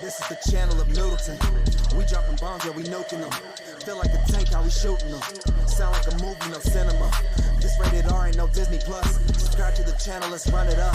This is the channel of Middleton. We dropping bombs, yeah, we nuking them. Feel like a tank, how we shooting them. Sound like a movie, no cinema. This rated R ain't no Disney Plus. Subscribe to the channel, let's run it up.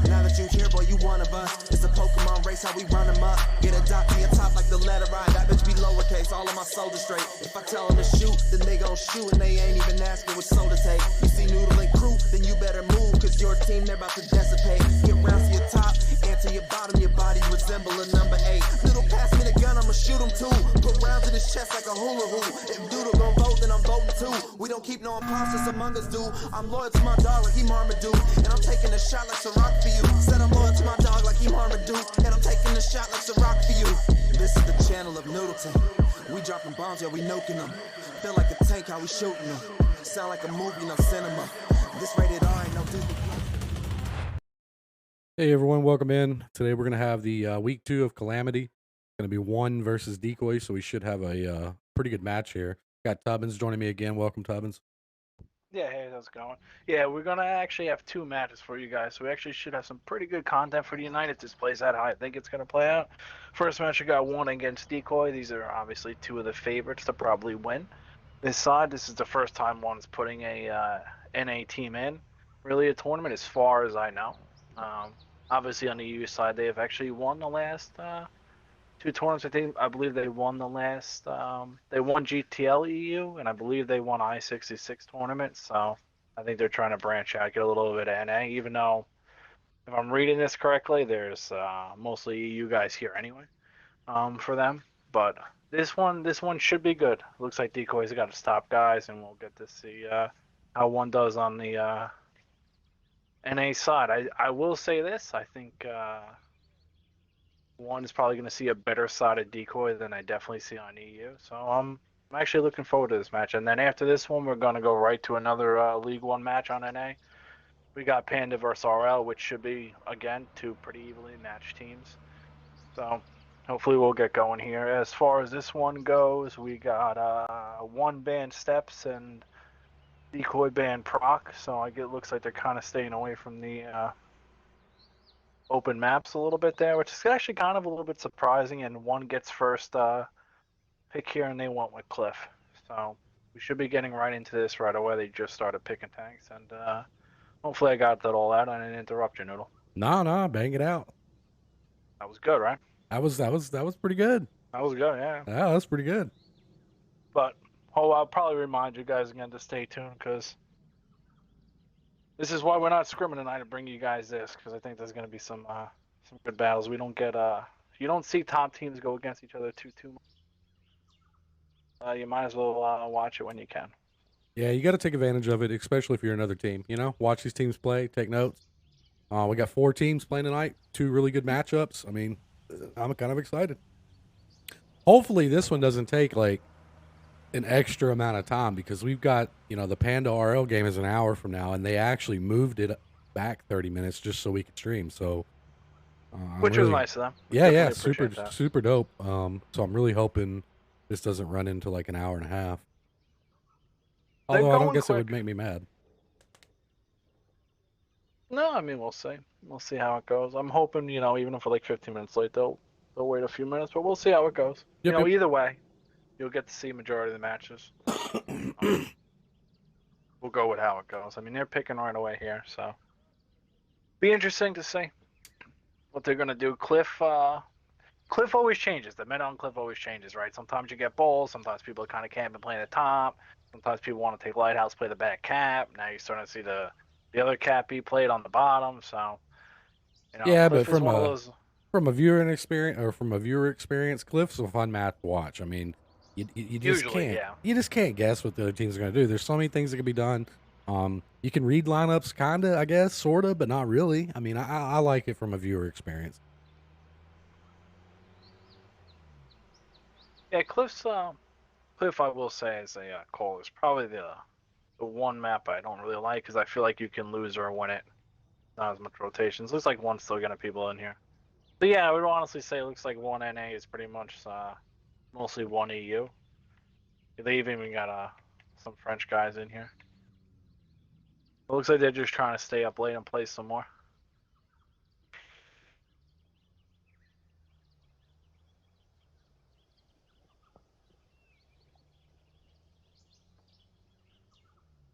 Now that you here, boy, you one of us. It's a Pokemon race, how we run them up. Get a dot to your top like the letter I. That bitch be lowercase, all of my soldiers straight. If I tell them to shoot, then they gon' shoot, and they ain't even asking what soul to take. You see Noodle and crew, then you better move, cause your team, they're about to dissipate. Get rounds to your top, and to your bottom, your body resemble a number 8. Noodle, pass me the gun, I'ma shoot him too. Put rounds in his chest like a hula hoop. If Doodle gon' vote, then I'm voting too. We don't keep no imposters among us, dude. I'm loyal to my dog like he Marmaduke, and I'm taking a shot like Ciroc for you. Said I'm loyal to my dog like he Marmaduke, and I'm taking a shot like Ciroc for you. This is the channel of Noodleton. We dropping bombs, yeah, we nuking them. Feel like a tank, how we shooting them. Sound like a movie, no cinema. This rated R ain't no Disney. Hey everyone, welcome in. Today we're going to have the week 2 of Calamity. It's going to be 1 versus DECOY, so we should have a pretty good match here. Got Tubbins joining me again. Welcome, Tubbins. Yeah, hey, how's it going? Yeah, we're gonna actually have 2 matches for you guys, so we actually should have some pretty good content for the United. This plays out how I think it's gonna play out. First match, we got 1 against DECOY. These are obviously 2 of the favorites to probably win. This side, this is the first time one's putting a NA team in, really a tournament, as far as I know. Obviously on the EU side, they have actually won the last 2 tournaments. I believe they won the last. They won GTL EU, and I believe they won I-66 tournament. So I think they're trying to branch out, get a little bit of NA. Even though, if I'm reading this correctly, there's mostly EU guys here anyway, for them. But this one should be good. Looks like DECOY's got to stop guys, and we'll get to see how one does on the NA side. I will say this. I think. One is probably going to see a better side of DECOY than I definitely see on EU. So I'm actually looking forward to this match. And then after this one, we're going to go right to another League One match on NA. We got Panda versus RL, which should be, again, 2 pretty evenly matched teams. So hopefully we'll get going here. As far as this one goes, we got 1 banned Steps and DECOY banned Proc. So it looks like they're kind of staying away from the open maps a little bit there, which is actually kind of a little bit surprising. And 1 gets first pick here, and they went with Cliff. So we should be getting right into this right away. They just started picking tanks, and hopefully I got that all out. I didn't interrupt you, Noodle. Nah, bang it out. That was good, right? That was pretty good. That was good, yeah. Yeah, that's pretty good. But I'll probably remind you guys again to stay tuned, because this is why we're not scrimming tonight, to bring you guys this, because I think there's going to be some good battles. We don't get you don't see top teams go against each other too much. You might as well watch it when you can. Yeah, you got to take advantage of it, especially if you're another team. You know, watch these teams play, take notes. We got 4 teams playing tonight, 2 really good matchups. I mean, I'm kind of excited. Hopefully this one doesn't take like an extra amount of time, because we've got, the Panda RL game is an hour from now, and they actually moved it back 30 minutes just so we could stream. So which was nice of them. Yeah, super dope. So I'm really hoping this doesn't run into like an hour and a half. Although I don't guess it would make me mad. No, I mean, we'll see. We'll see how it goes. I'm hoping, even if we're like 15 minutes late, they'll wait a few minutes, but we'll see how it goes. Yep. Either way, you'll get to see majority of the matches. We'll go with how it goes. I mean, they're picking right away here, so be interesting to see what they're gonna do. Cliff always changes. The meta on Cliff always changes, right? Sometimes you get bowls. Sometimes people are kind of camping, playing the top. Sometimes people want to take Lighthouse, play the back cap. Now you're starting to see the other cap be played on the bottom. So yeah, Cliff but from a viewer experience, Cliff's a fun match to watch. I mean, you just can't guess what the other teams are going to do. There's so many things that can be done. You can read lineups, kinda, I guess, sorta, but not really. I mean, I like it from a viewer experience. Yeah, Cliff, I will say, as a call, is probably the one map I don't really like, because I feel like you can lose or win it. Not as much rotations. Looks like 1's still getting people in here. But yeah, I would honestly say it looks like 1 NA is pretty much mostly 1 EU. They even got some French guys in here. It looks like they're just trying to stay up late and play some more.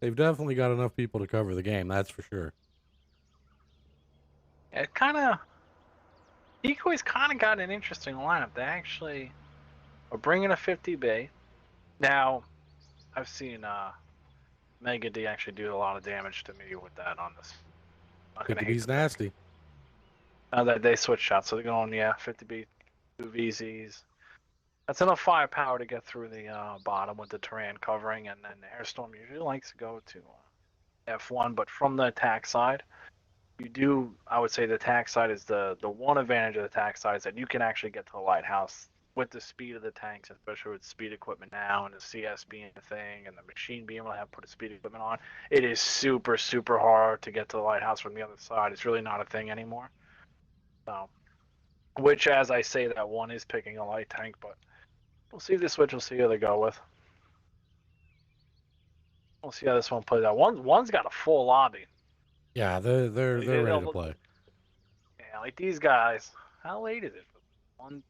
They've definitely got enough people to cover the game, that's for sure. It kind of Decoy's kind of got an interesting lineup. They actually are bringing a 50B. Now, I've seen Mega D actually do a lot of damage to me with that on this. 50B's nasty. Now that they switch shots, so they're going 50B, 2 VZs. That's enough firepower to get through the bottom with the terrain covering, and then the Airstorm usually likes to go to F1, but from the attack side, I would say the attack side is the one advantage of the attack side is that you can actually get to the lighthouse with the speed of the tanks, especially with speed equipment now and the CS being a thing and the machine being able to put a speed equipment on. It is super, super hard to get to the lighthouse from the other side. It's really not a thing anymore. So, which, as I say, that one is picking a light tank, but we'll see the switch. We'll see who they go with. We'll see how this one plays out. One's got a full lobby. Yeah, they're ready to play. Yeah, like these guys. How late is it? 1:32.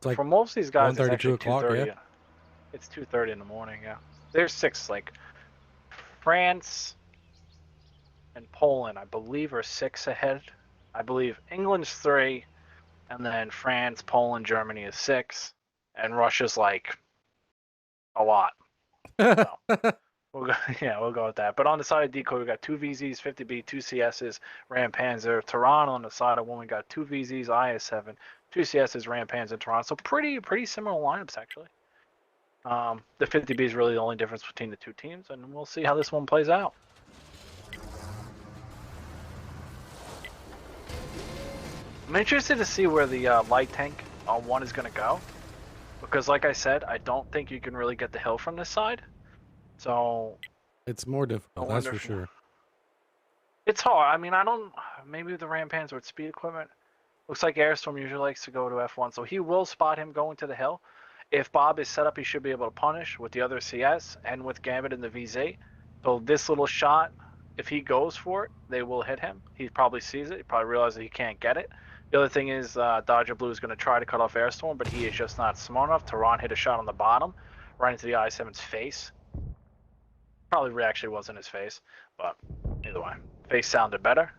Like for most of these guys, it's actually 2:30. Yeah. It's 2:30 in the morning. Yeah, there's 6. Like France and Poland, I believe, are 6 ahead. I believe England's 3, and then France, Poland, Germany is 6, and Russia's like a lot. So, we'll go with that. But on the side of Decoy, we got 2 VZs, 50B, 2 CSs, Ram Panzer. Tehran on the side of one, we got 2 VZs, IS-7, 2 CSs, Ram Panzer, Tehran. So pretty similar lineups actually. The 50B is really the only difference between the two teams, and we'll see how this one plays out. I'm interested to see where the light tank on one is going to go, because like I said, I don't think you can really get the hill from this side. So it's more difficult, that's for sure. It's hard. I mean, maybe the Rampans with speed equipment. Looks like Airstorm usually likes to go to F1, so he will spot him going to the hill. If Bob is set up, he should be able to punish with the other CS and with Gambit in the VZ. So this little shot, if he goes for it, they will hit him. He probably sees it. He probably realizes he can't get it. The other thing is Dodger Blue is going to try to cut off Airstorm, but he is just not smart enough. Tehran hit a shot on the bottom, right into the I-7's face. Probably actually wasn't his face, but either way, face sounded better.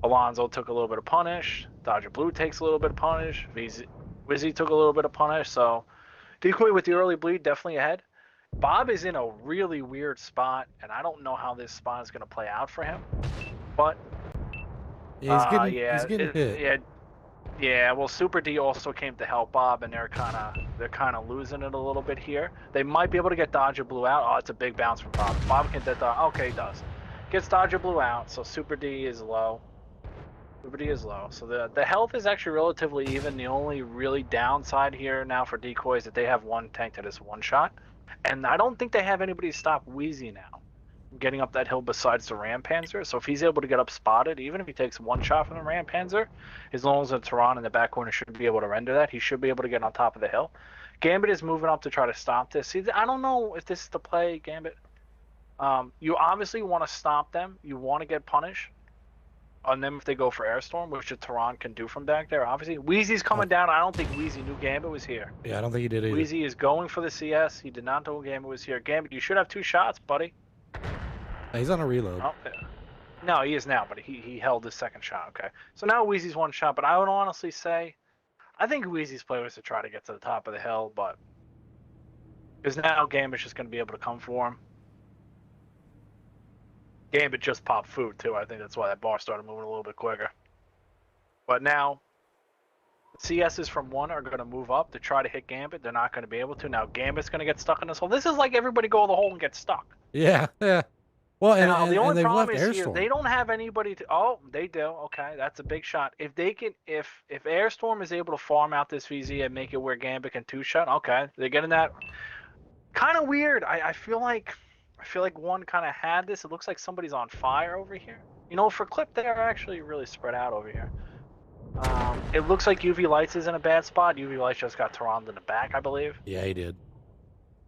Alonso took a little bit of punish. Dodger Blue takes a little bit of punish. Wizzy took a little bit of punish. So Decoy with the early bleed definitely ahead. Bob is in a really weird spot, and I don't know how this spot is going to play out for him. But he's getting hit. Yeah. Well, Super D also came to help Bob, and they're kind of losing it a little bit here. They might be able to get Dodger Blue out. Oh, it's a big bounce from Bob. Bob can get that. Okay, he does. Gets Dodger Blue out, so Super D is low. So the health is actually relatively even. The only really downside here now for Decoy is that they have one tank that is one shot, and I don't think they have anybody to stop Wheezy now getting up that hill besides the Ram Panzer. So if he's able to get up spotted, even if he takes one shot from the Ram Panzer, as long as the Tehran in the back corner should be able to render that, he should be able to get on top of the hill. Gambit is moving up to try to stop this. See, I don't know if this is the play, Gambit. You obviously want to stop them. You want to get punish on them if they go for Airstorm, which the Tehran can do from back there, obviously. Wheezy's coming down. I don't think Wheezy knew Gambit was here. Yeah, I don't think he did either. Wheezy is going for the CS. He did not know Gambit was here. Gambit, you should have 2 shots, buddy. He's on a reload. Oh, yeah. No, he is now, but he held his second shot. Okay. So now Wheezy's 1 shot, but I would honestly say, I think Wheezy's play was to try to get to the top of the hill, but because now Gambit's just going to be able to come for him. Gambit just popped food, too. I think that's why that bar started moving a little bit quicker. But now, CSs from 1 are going to move up to try to hit Gambit. They're not going to be able to. Now Gambit's going to get stuck in this hole. This is like everybody go in the hole and get stuck. Yeah. Well, the only they've left problem is here, Airstorm. they don't have anybody to. Oh, they do. Okay, that's a big shot. If they can, if Airstorm is able to farm out this VZ and make it where Gambit can 2-shot, okay, they're getting that. Kind of weird. I feel like one kind of had this. It looks like somebody's on fire over here. You know, for clip, they're actually really spread out over here. It looks like UV Lights is in a bad spot. UV Lights just got Tehran in the back, I believe. Yeah, he did.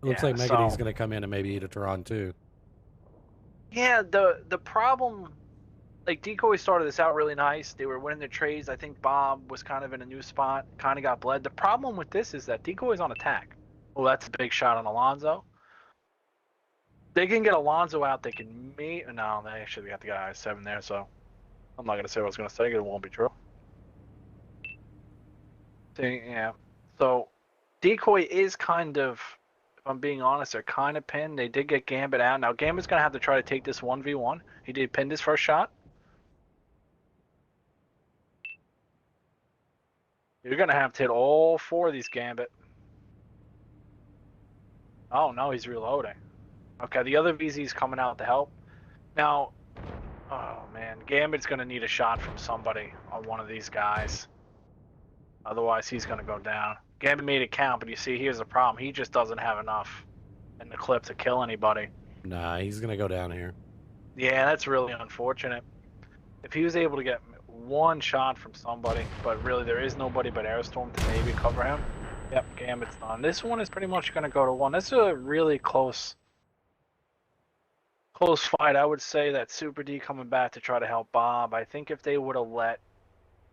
It looks like Megady's going to come in and maybe eat a Tehran too. Yeah, the problem, like Decoy started this out really nice. They were winning the trades. I think Bob was kind of in a new spot, kind of got bled. The problem with this is that Decoy is on attack. Oh, that's a big shot on Alonso. They can get Alonso out. They can meet. No, they actually got the guy 7 there, so I'm not gonna say what I was gonna say. It won't be true. See, yeah. So Decoy is kind of, if I'm being honest, they're kind of pinned. They did get Gambit out. Now Gambit's gonna have to try to take this 1v1. He did pin his first shot. You're gonna have to hit all 4 of these Gambit. Oh no, he's reloading. Okay, the other VZ's coming out to help. Now, oh man, Gambit's gonna need a shot from somebody on one of these guys. Otherwise, he's gonna go down. Gambit made it count, but you see, here's the problem. He just doesn't have enough in the clip to kill anybody. Nah, he's gonna go down here. Yeah, that's really unfortunate. If he was able to get 1 shot from somebody, but really there is nobody but Airstorm to maybe cover him. Yep, Gambit's done. This one is pretty much gonna go to 1. This is a really close fight. I would say that Super D coming back to try to help Bob. I think if they would have let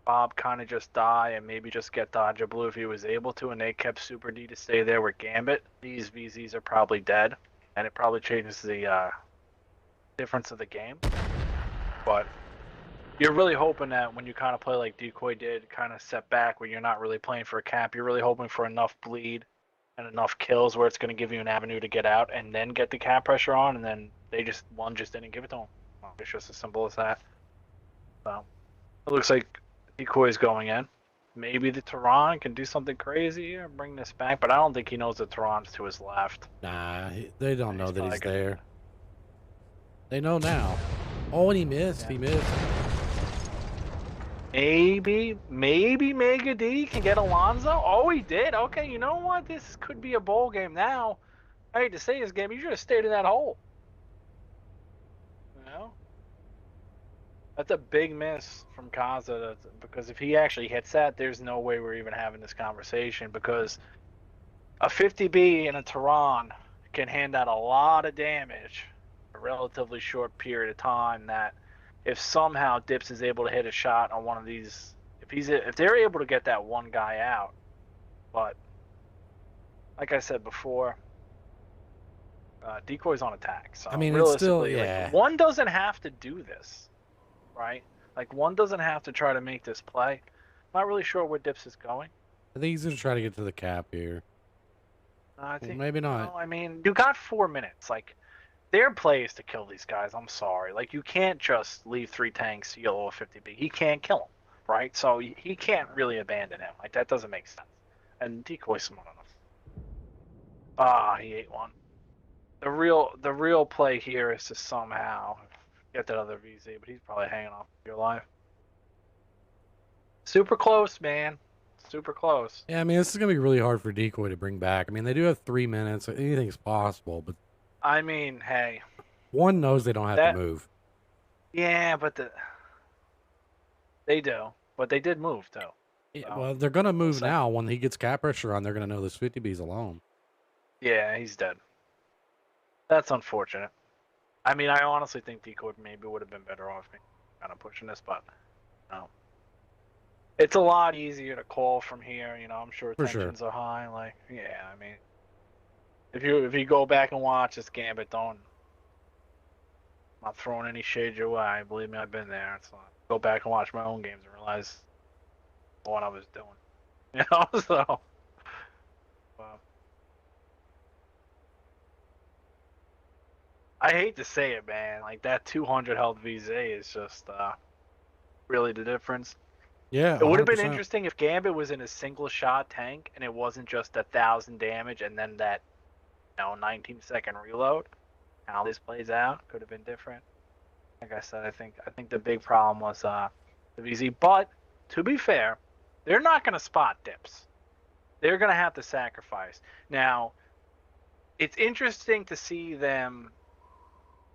Bob kind of just die and maybe just get Dodger Blue if he was able to, and they kept Super D to stay there with Gambit, these VZs are probably dead, and it probably changes the difference of the game. But you're really hoping that when you kind of play like Decoy did, kind of set back where you're not really playing for a cap, you're really hoping for enough bleed and enough kills where it's going to give you an avenue to get out and then get the cap pressure on, and then one just didn't give it to him. Well, it's just as simple as that. So it looks like Decoy's going in. Maybe the Tehran can do something crazy and bring this back, but I don't think he knows the Tehran's to his left. Nah, they don't know that he's there. They know now. Oh, and he missed. Yeah. He missed. Maybe Mega D can get Alonso. Oh, he did. Okay, you know what? This could be a bowl game now. I hate to say this game. You should have stayed in that hole. You know? That's a big miss from Kaza, because if he actually hits that, there's no way we're even having this conversation, because a 50B and a Tehran can hand out a lot of damage in a relatively short period of time. That if somehow Dips is able to hit a shot on one of these, if they're able to get that one guy out, but like I said before, Decoy's on attack. So I mean, it's still, yeah. Like, one doesn't have to do this, right? Like, one doesn't have to try to make this play. I'm not really sure where Dips is going. I think he's gonna try to get to the cap here. I think maybe not. I mean, you got 4 minutes. Like, their play is to kill these guys. I'm sorry. Like, you can't just leave 3 tanks, yellow a 50B. He can't kill him, right? So he can't really abandon him. Like, that doesn't make sense. And Decoy's smart enough. Ah, he ate one. The real play here is to somehow get that other VZ, but he's probably hanging off your life. Super close, man. Super close. Yeah, I mean, this is gonna be really hard for Decoy to bring back. I mean, they do have 3 minutes. So anything's possible, but I mean, hey, one knows they don't have to move. Yeah, but they do. But they did move too. Yeah, well, they're gonna move now. When he gets cap pressure on, they're gonna know this 50B's alone. Yeah, he's dead. That's unfortunate. I mean, I honestly think Decoy maybe would have been better off me kind of pushing this, but no. It's a lot easier to call from here. You know, I'm sure tensions are high. Like, yeah, I mean, if you go back and watch this Gambit, I'm not throwing any shade your way. Believe me, I've been there. It's like, go back and watch my own games and realize what I was doing. You know, so. I hate to say it, man. Like, that 200 health VZ is just really the difference. Yeah, it would have been interesting if Gambit was in a single shot tank and it wasn't just 1,000 damage and then that 19-second reload. How this plays out could have been different. Like I said, I think the big problem was the VZ. But to be fair, they're not going to spot Dips. They're going to have to sacrifice. Now, it's interesting to see them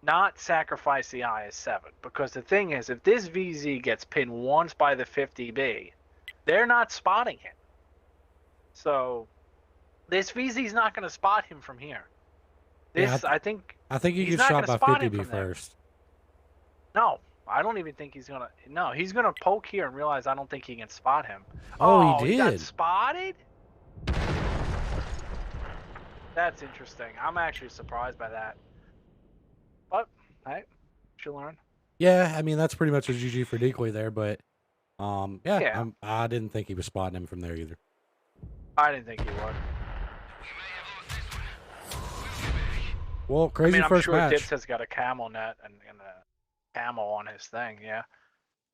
not sacrifice the IS-7, because the thing is, if this VZ gets pinned once by the 50B, they're not spotting him. So this VZ's not going to spot him from here. This, yeah, I think he gets shot by 50B first. No, I don't even think he's gonna. No, he's gonna poke here and realize I don't think he can spot him. Oh, he did. He got spotted. That's interesting. I'm actually surprised by that. Hey, you learn. Yeah, I mean that's pretty much a GG for Decoy there, but yeah, Yeah, I didn't think he was spotting him from there either. I didn't think he would. Well, I crazy mean, I'm first sure match. Dips has got a camel net and a camo on his thing, yeah.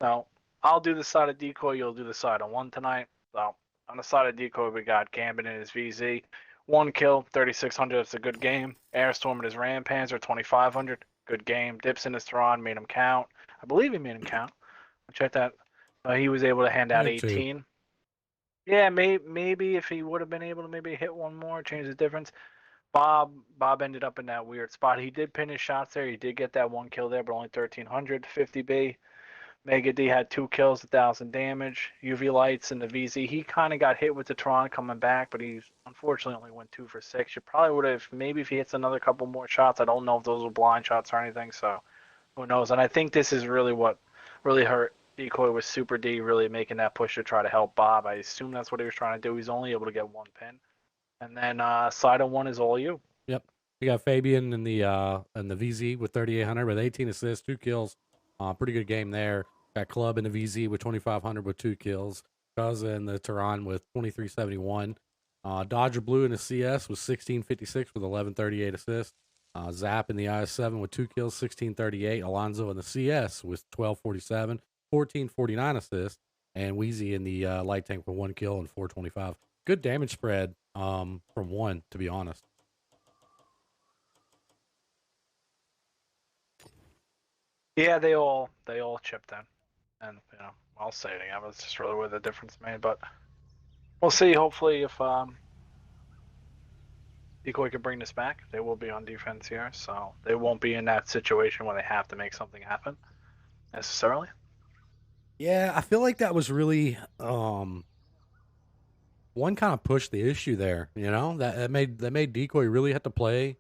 So I'll do the side of Decoy, you'll do the side of one tonight. So on the side of Decoy, we got Gambit in his VZ. 1 kill, 3,600, that's a good game. Airstorm in his Ram Panzer, 2,500, good game. Dips in his Thrawn, made him count. I believe he made him count. I'll check that. He was able to hand out Me too. 18. Yeah, maybe if he would have been able to maybe hit one more, change the difference. Bob ended up in that weird spot. He did pin his shots there. He did get that 1 kill there, but only 1,300, 50B. Mega D had 2 kills, 1,000 damage. UV lights in the VZ. He kind of got hit with the Tron coming back, but he unfortunately only went 2 for 6. You probably would have, maybe if he hits another couple more shots. I don't know if those were blind shots or anything, so who knows. And I think this is really what really hurt Decoy with Super D really making that push to try to help Bob. I assume that's what he was trying to do. He's only able to get 1 pin. And then side of one is all you. Yep. You got Fabian in the VZ with 3,800 with 18 assists, 2 kills. Pretty good game there. Got Club in the VZ with 2,500 with 2 kills. Kaza in the Tehran with 2,371. Dodger Blue in the CS was 1656 with 1138 assists. Zap in the IS7 with 2 kills, 1638. Alonzo in the CS with 1247, 1449 assists. And Wheezy in the light tank with 1 kill and 425. Good damage spread from one, to be honest. Yeah, they all chipped in, and I'll say it again. It's just really where the difference made, but we'll see. Hopefully, if Decoy can bring this back, they will be on defense here, so they won't be in that situation where they have to make something happen necessarily. Yeah, I feel like that was really one kind of pushed the issue there. That made Decoy really have to play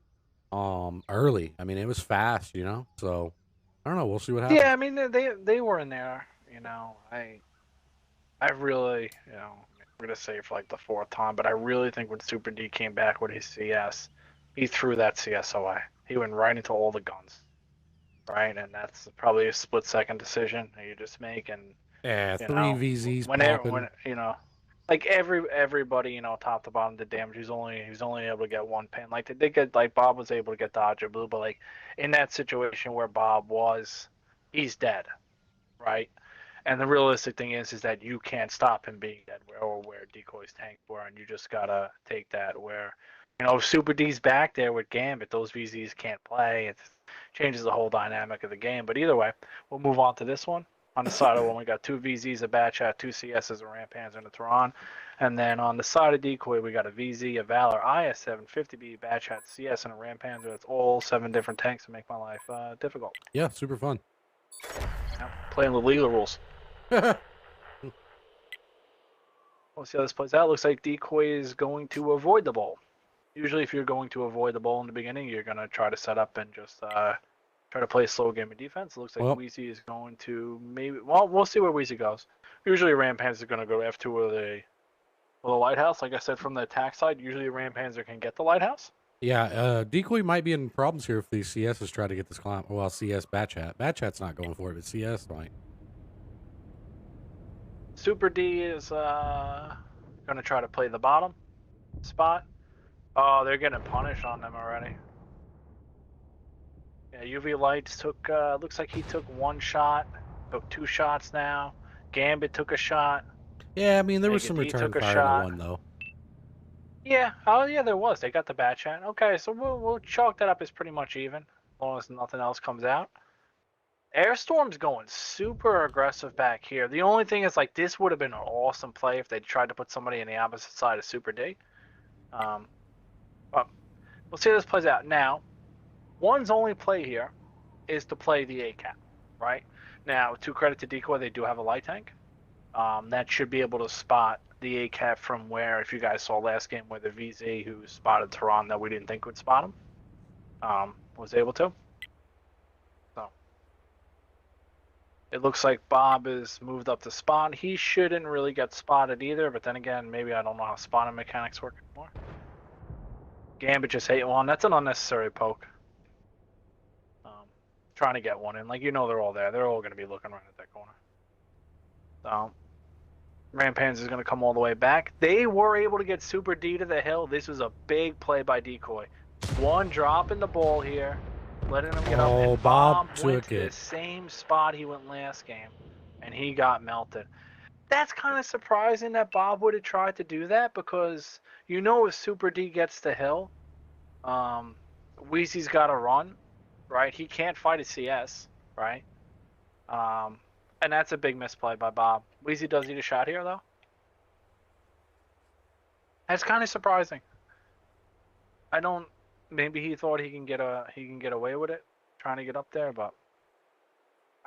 early. I mean, it was fast. So I don't know. We'll see what happens. Yeah, I mean they were in there. I really I'm gonna say for like the 4th time, but I really think when Super D came back with his CS, he threw that CS away. He went right into all the guns, right? And that's probably a split-second decision that you just make. And Yeah, 3 VZs when like everybody top to bottom did damage. He's only able to get 1 pin. Like they did get, like Bob was able to get Dodger Blue, but like in that situation where Bob was, he's dead, right? And the realistic thing is that you can't stop him being dead where Decoy's tank were, and you just gotta take that where, Super D's back there with Gambit, those VZs can't play. It changes the whole dynamic of the game. But either way, we'll move on to this one. On the side of one, we got 2 VZs, a Bat Chat, 2 CSs, a Rampanzer, and a Tehran. And then on the side of Decoy, we got a VZ, a Valor, IS-7, 50B, Bat Chat, CS, and a Rampanzer. That's all 7 different tanks to make my life difficult. Yeah, super fun. Playing the legal rules. We'll see how this plays out. Looks like Decoy is going to avoid the ball. Usually if you're going to avoid the ball in the beginning, you're going to try to set up and just try to play a slow game of defense. It looks like Wheezy is going to we'll see where Wheezy goes. Usually Rampanzer is going to go F2 or the lighthouse. Like I said, from the attack side, usually Rampanzer can get the lighthouse. Yeah, Decoy might be in problems here if these CSs try to get this climb. Well, CS Bat Chat. Bat Chat's not going for it, but CS might. Super D is going to try to play the bottom spot. Oh, they're getting punished on them already. Yeah, UV lights took. Looks like he took 1 shot. Took 2 shots now. Gambit took a shot. Yeah, I mean there was some return fire on the one though. Yeah. Oh yeah, there was. They got the Bat Chat. Okay, so we'll chalk that up as pretty much even, as long as nothing else comes out. Airstorm's going super aggressive back here. The only thing is, like, this would have been an awesome play if they tried to put somebody in the opposite side of Super D. But we'll see how this plays out. Now, one's only play here is to play the ACAP, right? Now, to credit to Decoy, they do have a light tank. That should be able to spot the ACAP from where, if you guys saw last game where the VZ who spotted Tehran that we didn't think would spot him, was able to. It looks like Bob is moved up to spot. He shouldn't really get spotted either, but then again, maybe I don't know how spotting mechanics work anymore. Gambit just hate one. That's an unnecessary poke. trying to get one in. Like, they're all there. They're all going to be looking right at that corner. So, Rampans is going to come all the way back. They were able to get Super D to the hill. This was a big play by Decoy. One drop in the ball here, letting him get up. And Bob went took to it. the same spot he went last game, and he got melted. That's kind of surprising that Bob would have tried to do that, because if Super D gets the hill, Wheezy's got to run, right? He can't fight a CS, right? And that's a big misplay by Bob. Wheezy does need a shot here, though. That's kind of surprising. Maybe he thought he can get away with it, trying to get up there, but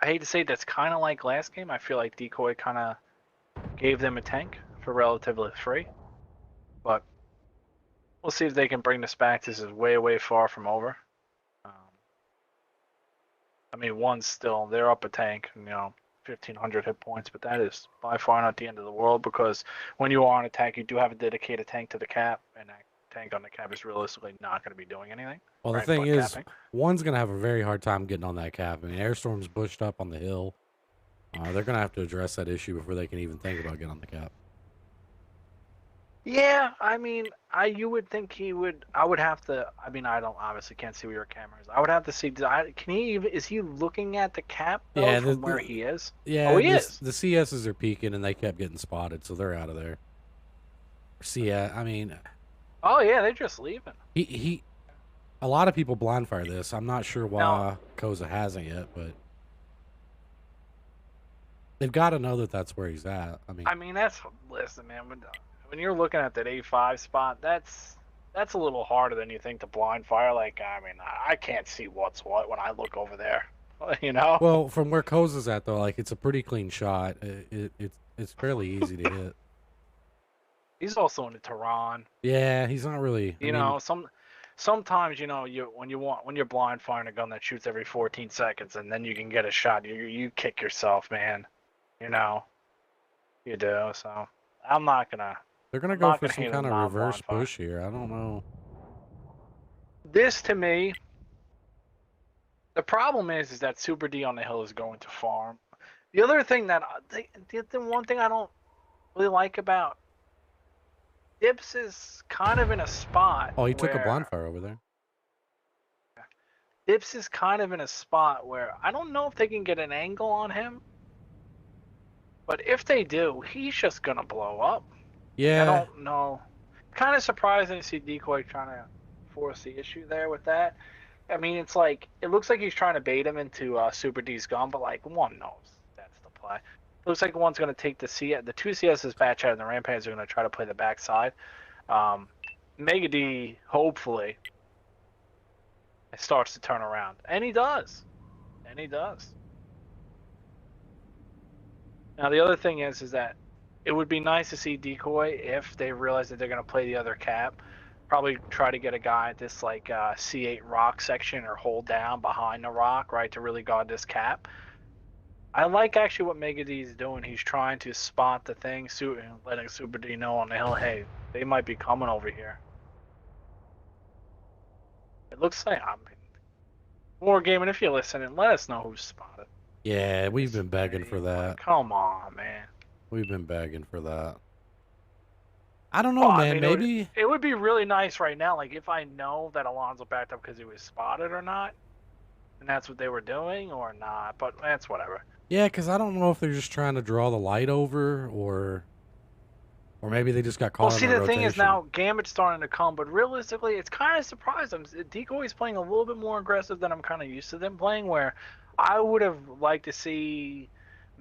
I hate to say that's kind of like last game. I feel like Decoy kind of gave them a tank for relatively free, but we'll see if they can bring this back. This is way, way far from over. One's still, they're up a tank, 1,500 hit points, but that is by far not the end of the world, because when you are on attack, you do have a dedicated tank to the cap, and that tank on the cap is realistically not going to be doing anything. Well, right, the thing is, capping. one's going to have a very hard time getting on that cap. Airstorm's bushed up on the hill. They're going to have to address that issue before they can even think about getting on the cap. Yeah, you would think he would. I would have to. I don't obviously can't see where your camera is. I would have to see. Can he even? Is he looking at the cap though, from where he is? Yeah, oh, he is. The CSs are peeking, and they kept getting spotted, so they're out of there. Oh yeah, they're just leaving. He. A lot of people blind fire this. I'm not sure why Koza hasn't yet, but they've got to know that that's where he's at. Listen, man. When you're looking at that A5 spot, that's a little harder than you think to blind fire. I can't see what's what when I look over there. Well, from where Koza's at though, it's a pretty clean shot. It's fairly easy to hit. He's also into Tehran. Yeah, he's not really. Sometimes when you're blind firing a gun that shoots every 14 seconds, and then you can get a shot, you kick yourself, man. You do. So I'm not gonna. They're gonna go for some kind of reverse push here. I don't know. This, to me, the problem is that Super D on the hill is going to farm. The other thing the one thing I don't really like about Dips is kind of in a spot. Oh, he took a blind fire over there. Dips is kind of in a spot where I don't know if they can get an angle on him. But if they do, he's just gonna blow up. Yeah. I don't know. Kind of surprising to see Decoy trying to force the issue there with that. It's like, it looks like he's trying to bait him into Super D's gun, but one knows that's the play. It looks like one's going to take the two CS's batch out, and the Rampants are going to try to play the backside. Mega D, hopefully, starts to turn around. And he does. Now, the other thing is that it would be nice to see Decoy, if they realize that they're going to play the other cap, probably try to get a guy at this C8 rock section or hold down behind the rock, right, to really guard this cap. I like actually what Mega D is doing. He's trying to spot the thing, letting Super D know on the hill, hey, they might be coming over here. It looks like War Gaming, if you're listening, let us know who's spotted. Yeah, we've been begging for that. Come on, man. We've been begging for that. I don't know, man. Maybe it would be really nice right now, if I know that Alonzo backed up because he was spotted or not, and that's what they were doing or not. But that's whatever. Yeah, because I don't know if they're just trying to draw the light over, or maybe they just got caught. Well, see, the thing is now Gambit's starting to come, but realistically, it's kind of surprising. Decoy's playing a little bit more aggressive than I'm kind of used to them playing. Where I would have liked to see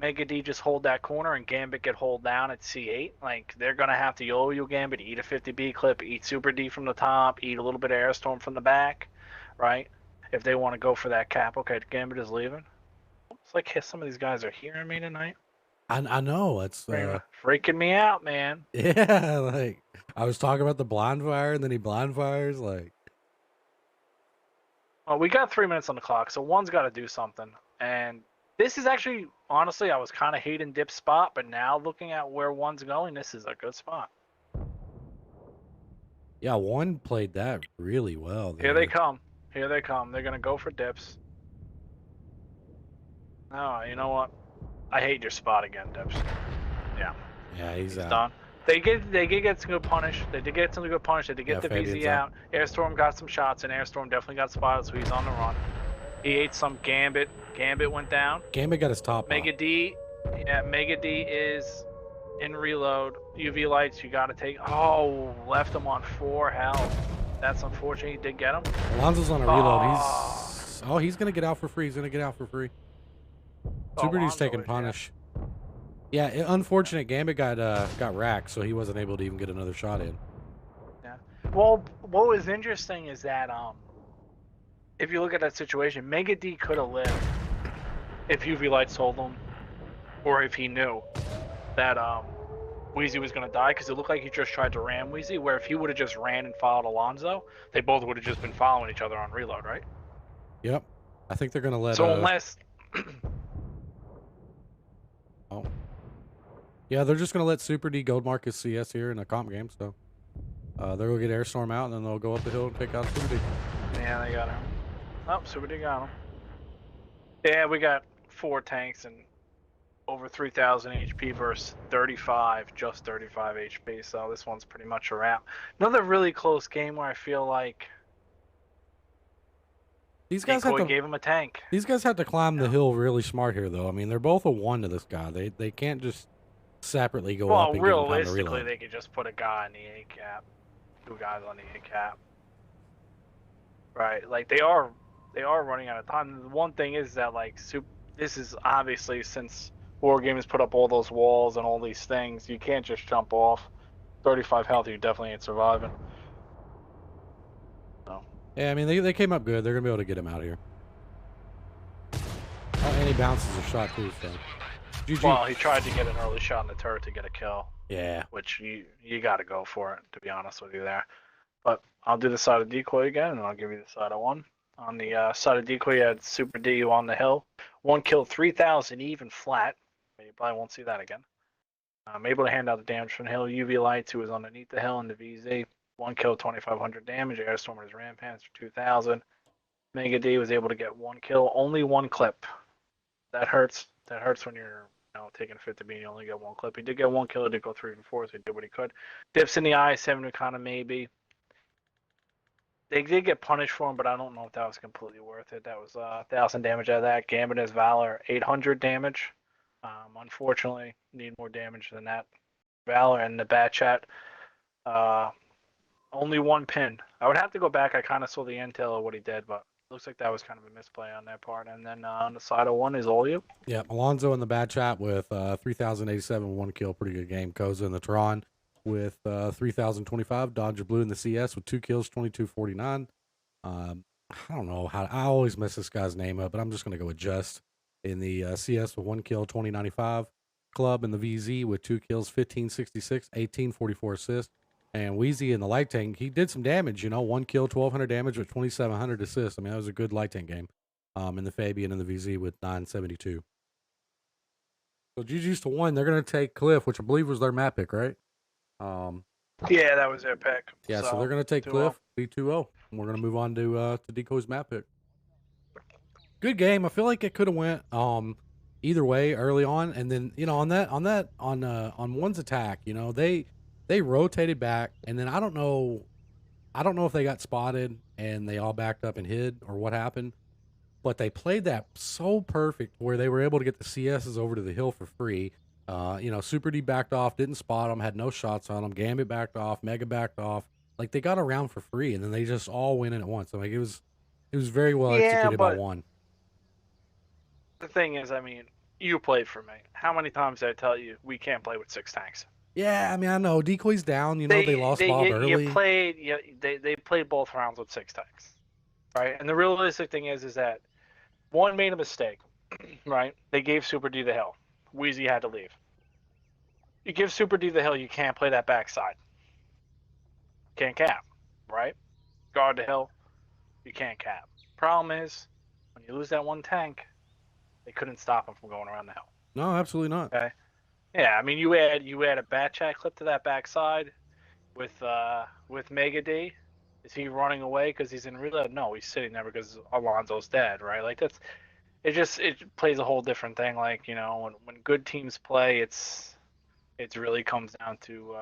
Mega D just hold that corner and Gambit get hold down at C8. They're going to have to yo-yo Gambit, eat a 50B clip, eat Super D from the top, eat a little bit of Airstorm from the back, right? If they want to go for that cap. Okay, Gambit is leaving. It's like some of these guys are hearing me tonight. I know. It's freaking me out, man. Yeah, I was talking about the blind fire, and then he blind fires, Well, we got 3 minutes on the clock, so one's got to do something. And this is actually, honestly, I was kind of hating Dip's spot, but now looking at where one's going, this is a good spot. Yeah, one played that really well. Here they come. They're going to go for Dips. Oh, you know what? I hate your spot again, Dips. Yeah, Yeah, he's out. done. They did get some good punish. They did get some good punish. They did get Yeah, the Fabian's VZ out. Airstorm got some shots, and Airstorm definitely got spotted, so he's on the run. He ate some Gambit. Gambit went down. Gambit got his top Mega off. D, yeah, Mega D is in reload. UV lights, you gotta take. Oh, left him on 4 health. That's unfortunate. He did get him. Alonzo's on a reload. Oh. He's gonna get out for free. He's gonna get out for free. Super D's Alonzo taking is, punish. Yeah, unfortunate. Gambit got racked, so he wasn't able to even get another shot in. Yeah. Well, what was interesting is that if you look at that situation, Mega D could have lived if UV lights told him, or if he knew that Wheezy was going to die, because it looked like he just tried to ram Wheezy, where if he would have just ran and followed Alonzo, they both would have just been following each other on reload, right? Yep. I think they're going to let... So unless... Oh. Yeah, they're just going to let Super D gold mark his CS here in a comp game, so... they're going to get Airstorm out, and then they'll go up the hill and pick out Super D. Yeah, they got him. Oh, Super D got him. Yeah, we got 4 tanks and over 3,000 HP versus 35, just 35 HP, so this one's pretty much a wrap. Another really close game where I feel like These guys gave him a tank. These guys have to climb the hill really smart here, though. I mean, they're both a 1 to this guy. They can't just separately go up and give him time to realistically, reload. they could just put a guy on the A cap, 2 guys on the A cap. Right, like they are running out of time. The one thing is that like this is obviously, since War Games put up all those walls and all these things, you can't just jump off. 35 health, you definitely ain't surviving. So. Yeah, I mean, they came up good. They're going to be able to get him out of here. Oh, and he bounces a shot, too, so... GG. Well, he tried to get an early shot in the turret to get a kill. Yeah. Which you got to go for it, to be honest with you there. But I'll do the side of DECOY again, and I'll give you the side of 1. On the side of DECOY, you had Super D on the hill. 1 kill, 3,000 even flat. You probably won't see that again. I'm able to hand out the damage from the hill. UV Lights, who was underneath the hill in the VZ. 1 kill, 2,500 damage. Airstorm with his ram pants for 2,000. Mega D was able to get 1 kill, only 1 clip. That hurts. That hurts when you're taking a 50 beam, you only get 1 clip. He did get 1 kill, he did go 3 and 4, so he did what he could. Dips in the eye, 7 kind of maybe. They did get punished for him, but I don't know if that was completely worth it. That was 1,000 damage out of that. Gambit as Valor, 800 damage. Unfortunately, need more damage than that. Valor and the bat chat, only 1 pin. I would have to go back. I kind of saw the intel of what he did, but looks like that was kind of a misplay on their part. And then on the side of 1 is all you. Yeah, Alonzo in the bad chat with 3,087, 1 kill, pretty good game. Koza in the Tron with 3,025. Dodger Blue in the CS with 2 kills, 2249. I don't know how I always mess this guy's name up, but I'm just gonna go with Just in the CS with 1 kill, 2095. Club in the VZ with 2 kills, 1566, 1844 assists. And Wheezy in the light tank, he did some damage, 1 kill, 1,200 damage with 2,700 assists. I mean, that was a good light tank game. In the Fabian and the VZ with 972. So GG's to 1. They're going to take Cliff, which I believe was their map pick, right? Yeah, that was their pick. Yeah, so they're going to take Cliff, B2-0. And we're going to move on to DECOY's map pick. Good game. I feel like it could have went either way early on. And then, on one's attack, they rotated back, and then I don't know if they got spotted and they all backed up and hid or what happened, but they played that so perfect where they were able to get the CSs over to the hill for free. Super D backed off, didn't spot them, had no shots on them. Gambit backed off, Mega backed off. Like, they got around for free, and then they just all went in at once. So, like, it was very well executed by 1. The thing is, I mean, you played for me. How many times did I tell you we can't play with 6 tanks? Yeah, I mean, I know. DECOY's down. They lost Bob early. They played both rounds with 6 tanks, right? And the realistic thing is that 1 made a mistake, right? They gave Super D the hill. Wheezy had to leave. You give Super D the hill, you can't play that backside. Can't cap, right? Guard the hill, you can't cap. Problem is, when you lose that 1 tank, they couldn't stop him from going around the hill. No, absolutely not. Okay. Yeah, I mean, you add a bat chat clip to that backside with Mega D. Is he running away because he's in reload? No, he's sitting there because Alonzo's dead, right? Like, it plays a whole different thing. Like, you know, when good teams play, it really comes down to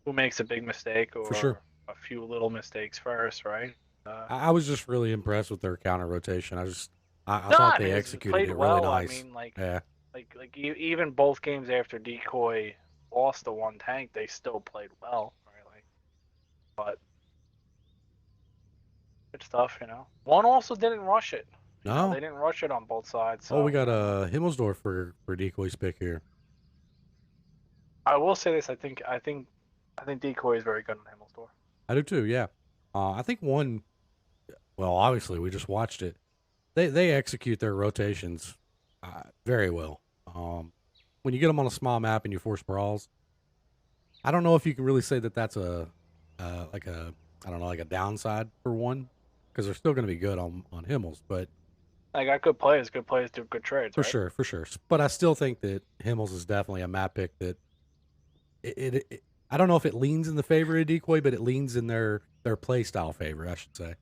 who makes a big mistake For sure. or a few little mistakes first, right? Uh, I was just really impressed with their counter rotation. I no, thought I they mean it executed played it really well. I nice. mean, like Yeah, even both games after Decoy lost the one tank, they still played well, right? Like, but good stuff, you know. One also didn't rush it. You know, they no. didn't rush it on both sides. Oh, we So, got you know, Himmelsdorf for Decoy's pick here. I will say this. I think Decoy is very good on Himmelsdorf. I do too. Yeah. I think one. Well, obviously we just watched it. They execute their rotations very well. When you get them on a small map and you force brawls, I don't know if you can really say that that's like a I don't know, like a downside for one, because they're still going to be good on Himmels, but I got good players. Good players do good trades, right? for sure. But I still think that Himmels is definitely a map pick that I don't know if it leans in the favor of Decoy, but it leans in their play style favor, I should say.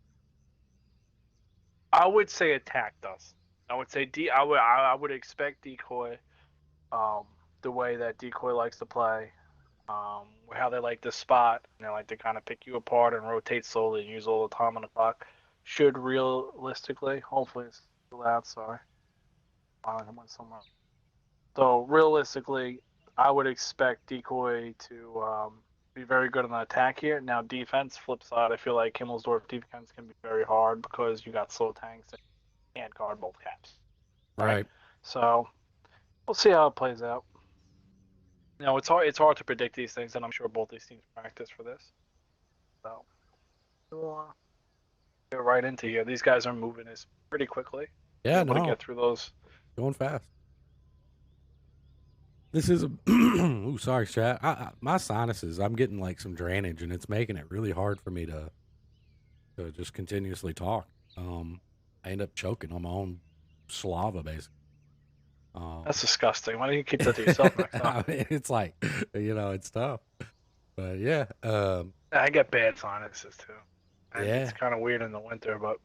I would say attack does. I would say I would expect Decoy, um, the way that Decoy likes to play, how they like to spot, and they like to kind of pick you apart and rotate slowly and use all the time on the clock. Should realistically, hopefully it's too loud. Sorry, I went somewhere. So realistically, I would expect Decoy to be very good on the attack here. Now defense, flip side, I feel like Himmelsdorf defense can be very hard because you got slow tanks and you can't guard both caps. Right. Right. So we'll see how it plays out. You know, it's hard to predict these things, and I'm sure both these teams practice for this. So we'll get right into here. These guys are moving this pretty quickly. Yeah, Able to no, get through those. going fast. This is a ooh, sorry, chat. My sinuses, I'm getting like some drainage, and it's making it really hard for me to just continuously talk. I end up choking on my own slava, basically. That's disgusting. Why don't you keep that to yourself next time? I mean, it's like, it's tough. But yeah, I get bad sinuses too. And yeah. it's kind of weird in the winter, but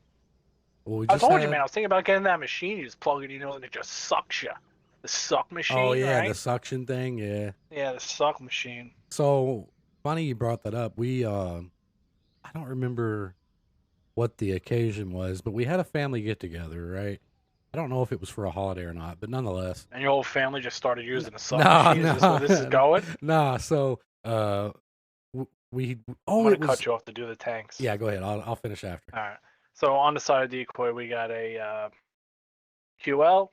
Well, we I just told you, had. man. I was thinking about getting that machine. You just plug it, and it just sucks you. The suck machine, Oh yeah, right? the suction thing. Yeah. Yeah, the suck machine. So funny you brought that up. I don't remember what the occasion was, but we had a family get together, right? I don't know if it was for a holiday or not, but nonetheless. And your whole family just started using the suck No, machine. Is this where this is going? no. So, we. I'm Oh, gonna it was. cut you off to do the tanks. Yeah, go ahead. I'll finish after. All right. So on the side of Decoy, we got a QL,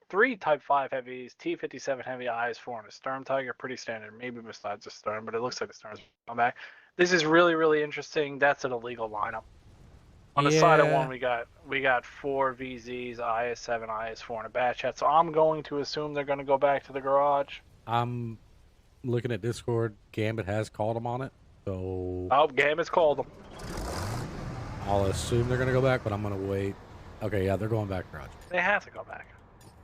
3 Type 5 heavies, T57 heavy IS4, and a Sturm Tiger. Pretty standard, maybe besides the Sturm, but it looks like the Sturm's come back. This is really, really interesting. That's an illegal lineup. On the side of one, we got 4 VZs, IS7, IS4, and a batch hat. So I'm going to assume they're going to go back to the garage. I'm looking at Discord. Gambit has called them on it, so Oh, Gambit's called them. I'll assume they're gonna go back, but I'm gonna wait. Okay, yeah, they're going back garage. They have to go back.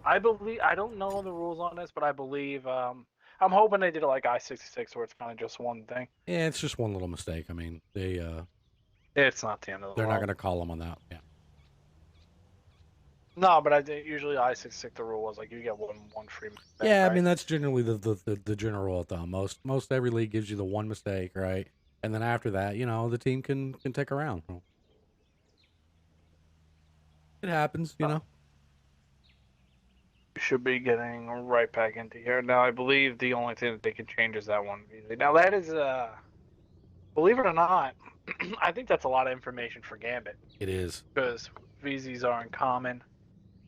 I believe. I don't know the rules on this, but I believe. I'm hoping they did it like I-66, where it's kind of just one thing. Yeah, it's just one little mistake. I mean, It's not the end of the they're world. not gonna call them on that. Yeah. No, but I think usually I-66 the rule was like you get one free mistake. Yeah, right? I mean that's generally the general rule of thumb. Most every league gives you the one mistake, right? And then after that, the team can take a round. It happens, you know. We should be getting right back into here. Now, I believe the only thing that they can change is that one VZ. Now, that is, believe it or not, I think that's a lot of information for Gambit. It is. Because VZs are uncommon.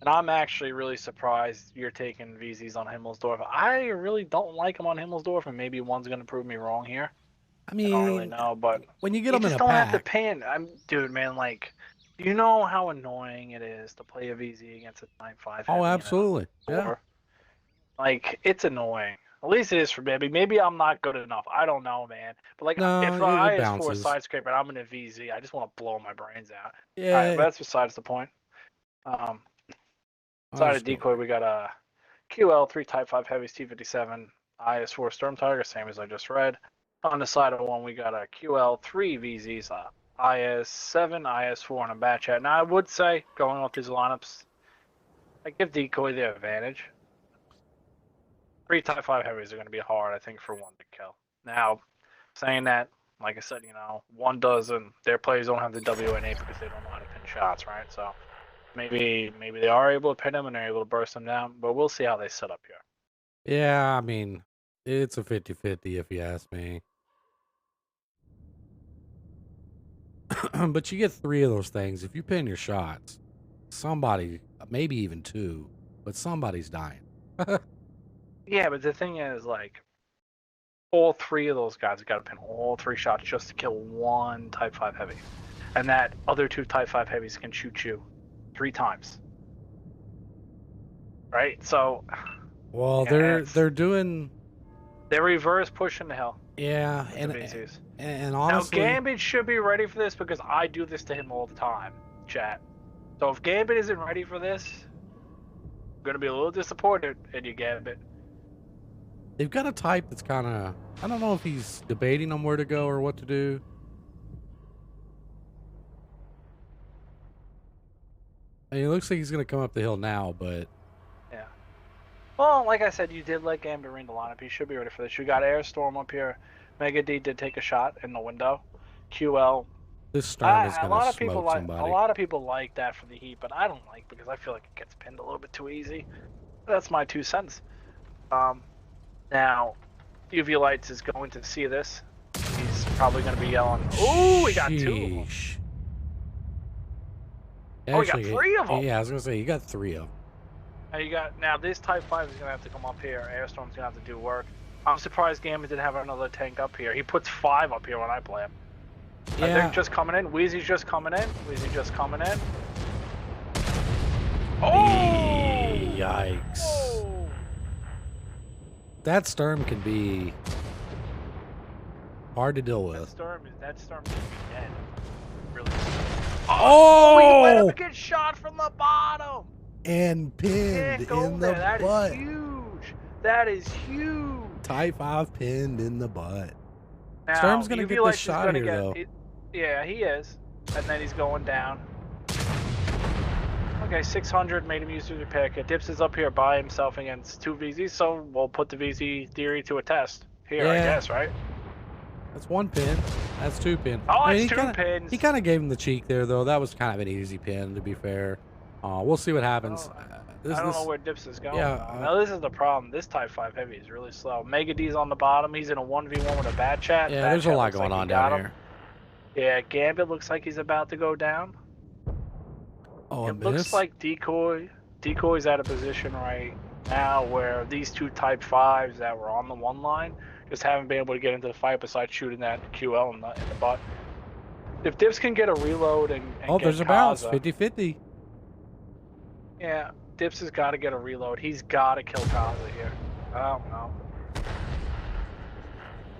And I'm actually really surprised you're taking VZs on Himmelsdorf. I really don't like them on Himmelsdorf, and maybe one's going to prove me wrong here. I mean, I don't really know, but when you get you them in just a don't have to pack, pan. Dude, man, like, do you know how annoying it is to play a VZ against a 9.5? oh, absolutely, yeah. Like, it's annoying. At least it is for me. Maybe I'm not good enough. I don't know, man. But like, No, if it I is for a bounces. side scraper and I'm in a VZ, I just want to blow my brains out. Yeah. All right, but that's besides the point. Side of Decoy, we got a QL 3 Type 5 heavies T57 IS4 Storm Tiger, same as I just read. On the side of one, we got a QL 3 VZs IS7, IS4, and a batch hat. Now, I would say, going off these lineups, I give Decoy the advantage. 3 Type 5 heavies are going to be hard, I think, for one to kill. Now, saying that, like I said, one doesn't. Their players don't have the WNA because they don't know how to pin shots, right? So maybe they are able to pin them and they're able to burst them down, but we'll see how they set up here. Yeah, I mean, it's a 50-50 if you ask me. But you get 3 of those things. If you pin your shots, somebody, maybe even 2, but somebody's dying. Yeah, but the thing is, like, all 3 of those guys have got to pin all 3 shots just to kill one Type 5 heavy. And that other 2 Type 5 heavies can shoot you 3 times. Right? So. Well, Yeah, they're doing. They're reverse pushing the hell. Yeah, and honestly, now Gambit should be ready for this because I do this to him all the time, chat. So if Gambit isn't ready for this, I'm gonna be a little disappointed in you, Gambit. they've got a type that's kind of. I don't know if he's debating on where to go or what to do. I mean, it looks like he's gonna come up the hill now, but. Yeah. Well, like I said, you did let Gambit ring the lineup. He should be ready for this. You got Airstorm up here. Mega D did take a shot in the window. QL. This storm is A gonna lot of smoke people like somebody. a lot of people like that for the Heat, but I don't like because I feel like it gets pinned a little bit too easy. That's my 2 cents. Now, UV Lights is going to see this. He's probably going to be yelling, "Ooh, we got 2 of them." Sheesh. Oh, we got 3 of them. Yeah, I was gonna say you got 3 of them. Now this Type 5 is going to have to come up here. Airstorm's going to have to do work. I'm surprised Gambit didn't have another tank up here. He puts 5 up here when I play him. Yeah. They're just coming in. Wheezy's just coming in. Oh! Yikes. Oh! That storm can be hard to deal with. That storm should be dead. Really. Oh! You let him get shot from the bottom. And pinned in the That butt. is huge. That is huge. Type 5 pinned in the butt. Now, Storm's gonna get this shot gonna here, though. Yeah, he is. And then he's going down. Okay, 600 made him use his pick. Dips is up here by himself against 2 VZs, so we'll put the VZ theory to a test here, I guess, right? That's 1 pin. That's 2 pin. Oh, it's 2 pins. He kind of gave him the cheek there, though. That was kind of an easy pin, to be fair. We'll see what happens. I don't know where Dips is going. Yeah, now, this is the problem. This Type 5 Heavy is really slow. Mega D's on the bottom. He's in a 1v1 with a bad chat. Yeah, there's a lot going on down here. Yeah, Gambit looks like he's about to go down. Oh, it looks like Decoy's at a position right now where these 2 Type 5s that were on the 1 line just haven't been able to get into the fight besides shooting that QL in the butt. If Dips can get a reload and oh, get there's a bounce. 50-50. Yeah, Dips has got to get a reload. He's got to kill Kaza here. I don't know.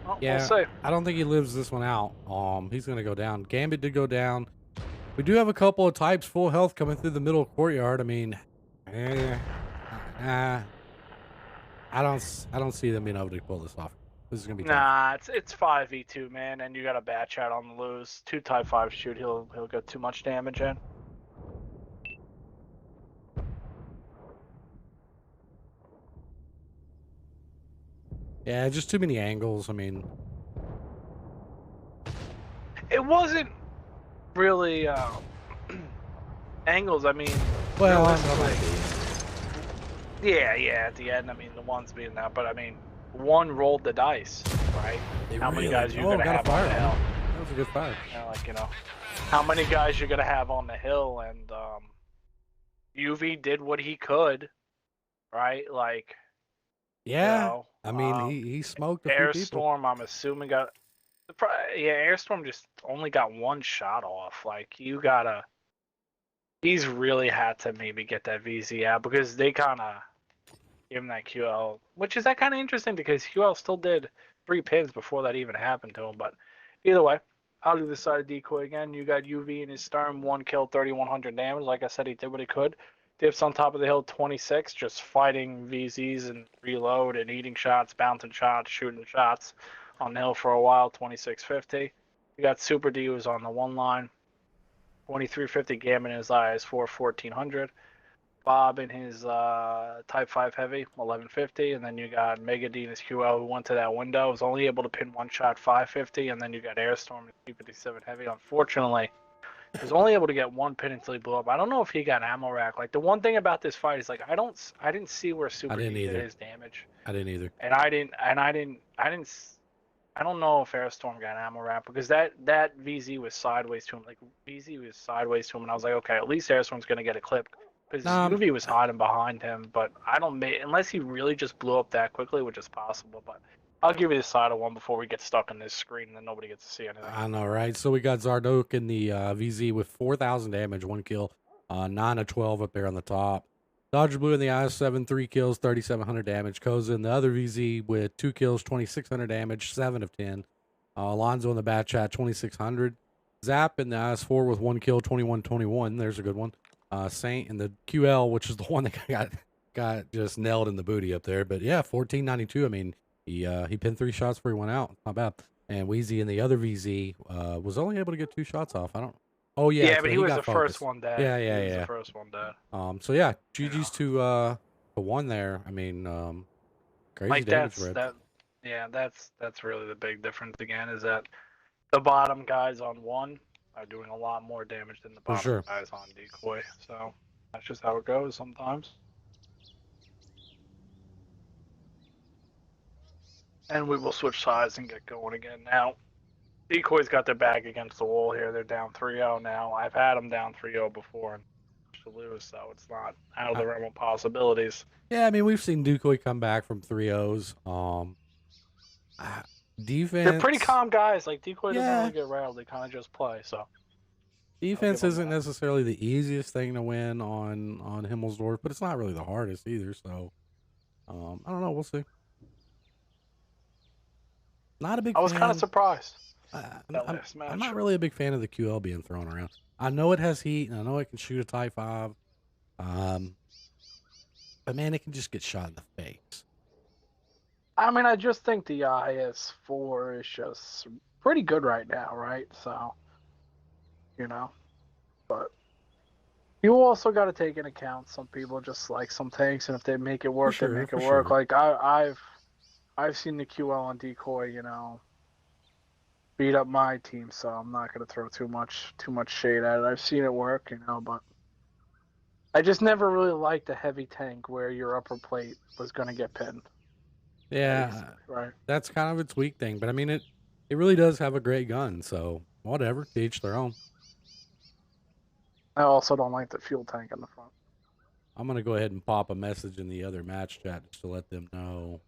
Well, Yeah, we'll see. I don't think he lives this one out. He's gonna go down. Gambit did go down. We do have a couple of types full health coming through the middle courtyard. I mean, I don't see them being able to pull this off. This is gonna be tough. Nah, it's 5v2, man, and you got a bad chat on the loose. 2 Type 5 shoot, he'll get too much damage in. Yeah, just too many angles. I mean, it wasn't really angles. I mean, well, yeah. At the end, I mean, the ones being that, but I mean, 1 rolled the dice, right? How many guys you gonna have on the hill? That was a good fire. How many guys you're gonna have on the hill? And UV did what he could, right? Like, yeah. I mean, he smoked a few people. Airstorm, I'm assuming Airstorm just only got 1 shot off. Like, he's really had to maybe get that VZ out because they kind of give him that QL, which is kind of interesting because QL still did 3 pins before that even happened to him. But either way, I'll do this side of Decoy again. You got UV in his Storm, 1 kill, 3,100 damage. Like I said, he did what he could. Dips on top of the hill, 26, just fighting VZs and reload and eating shots, bouncing shots, shooting shots on the hill for a while, 2650. You got Super D who's on the 1 line, 2350 Gambit in his eyes for 1400. Bob in his Type 5 Heavy, 1150, and then you got Mega Dean's QL who went to that window, was only able to pin one shot 550, and then you got Airstorm in 257 Heavy. Unfortunately, he was only able to get one pin until he blew up. I don't know if he got ammo rack. Like, the one thing about this fight is, like, I didn't see where Super D did his damage. I didn't either. And I don't know if Airstorm got ammo rack because that VZ was sideways to him. Like, VZ was sideways to him, and I was like, okay, at least Airstorm's gonna get a clip. Because UV was hiding behind him, but I don't unless he really just blew up that quickly, which is possible. But I'll give you the side of one before we get stuck in this screen and then nobody gets to see anything. I know, right? So we got Zardok in the VZ with 4,000 damage, 1 kill, 9 of 12 up there on the top. Dodger Blue in the IS-7, 3 kills, 3,700 damage. Koza in the other VZ with 2 kills, 2,600 damage, 7 of 10. Alonzo in the Bat Chat, 2,600. Zap in the IS-4 with 1 kill, 21-21. There's a good one. Saint in the QL, which is the one that got just nailed in the booty up there. But yeah, 1492. I mean, he pinned 3 shots before he went out. Not bad. And Wheezy in the other VZ was only able to get 2 shots off. I don't. Oh yeah. Yeah, but he was the focused. first one dead. Yeah. He was the first one dead. So yeah, GG's to 1 there. I mean, crazy like damage. That's really the big difference again is that the bottom guys on 1 are doing a lot more damage than the bottom guys on Decoy. So that's just how it goes sometimes. And we will switch sides and get going again. Now, Decoy's got their back against the wall here. They're down 3-0 now. I've had them down 3-0 before and to lose, so it's not out of the realm of possibilities. Yeah, I mean, we've seen Decoy come back from 3-0s. Defense. They're pretty calm guys. Like, Decoy doesn't really get rattled. They kind of just play, so. Defense isn't necessarily the easiest thing to win on Himmelsdorf, but it's not really the hardest either, so. I don't know. We'll see. Not a big fan. I was kind of surprised. I'm not really a big fan of the QL being thrown around. I know it has heat, and I know it can shoot a Type 5. But, man, it can just get shot in the face. I mean, I just think the IS-4 is just pretty good right now, right? So, you know. But you also got to take into account some people just like some tanks, and if they make it work, they make it work. Like, I've seen the QL on Decoy, you know, beat up my team, so I'm not gonna throw too much shade at it. I've seen it work, you know, but I just never really liked a heavy tank where your upper plate was gonna get pinned. Yeah, right. That's kind of its weak thing, but I mean it really does have a great gun, so whatever, to each their own. I also don't like the fuel tank in the front. I'm gonna go ahead and pop a message in the other match chat just to let them know.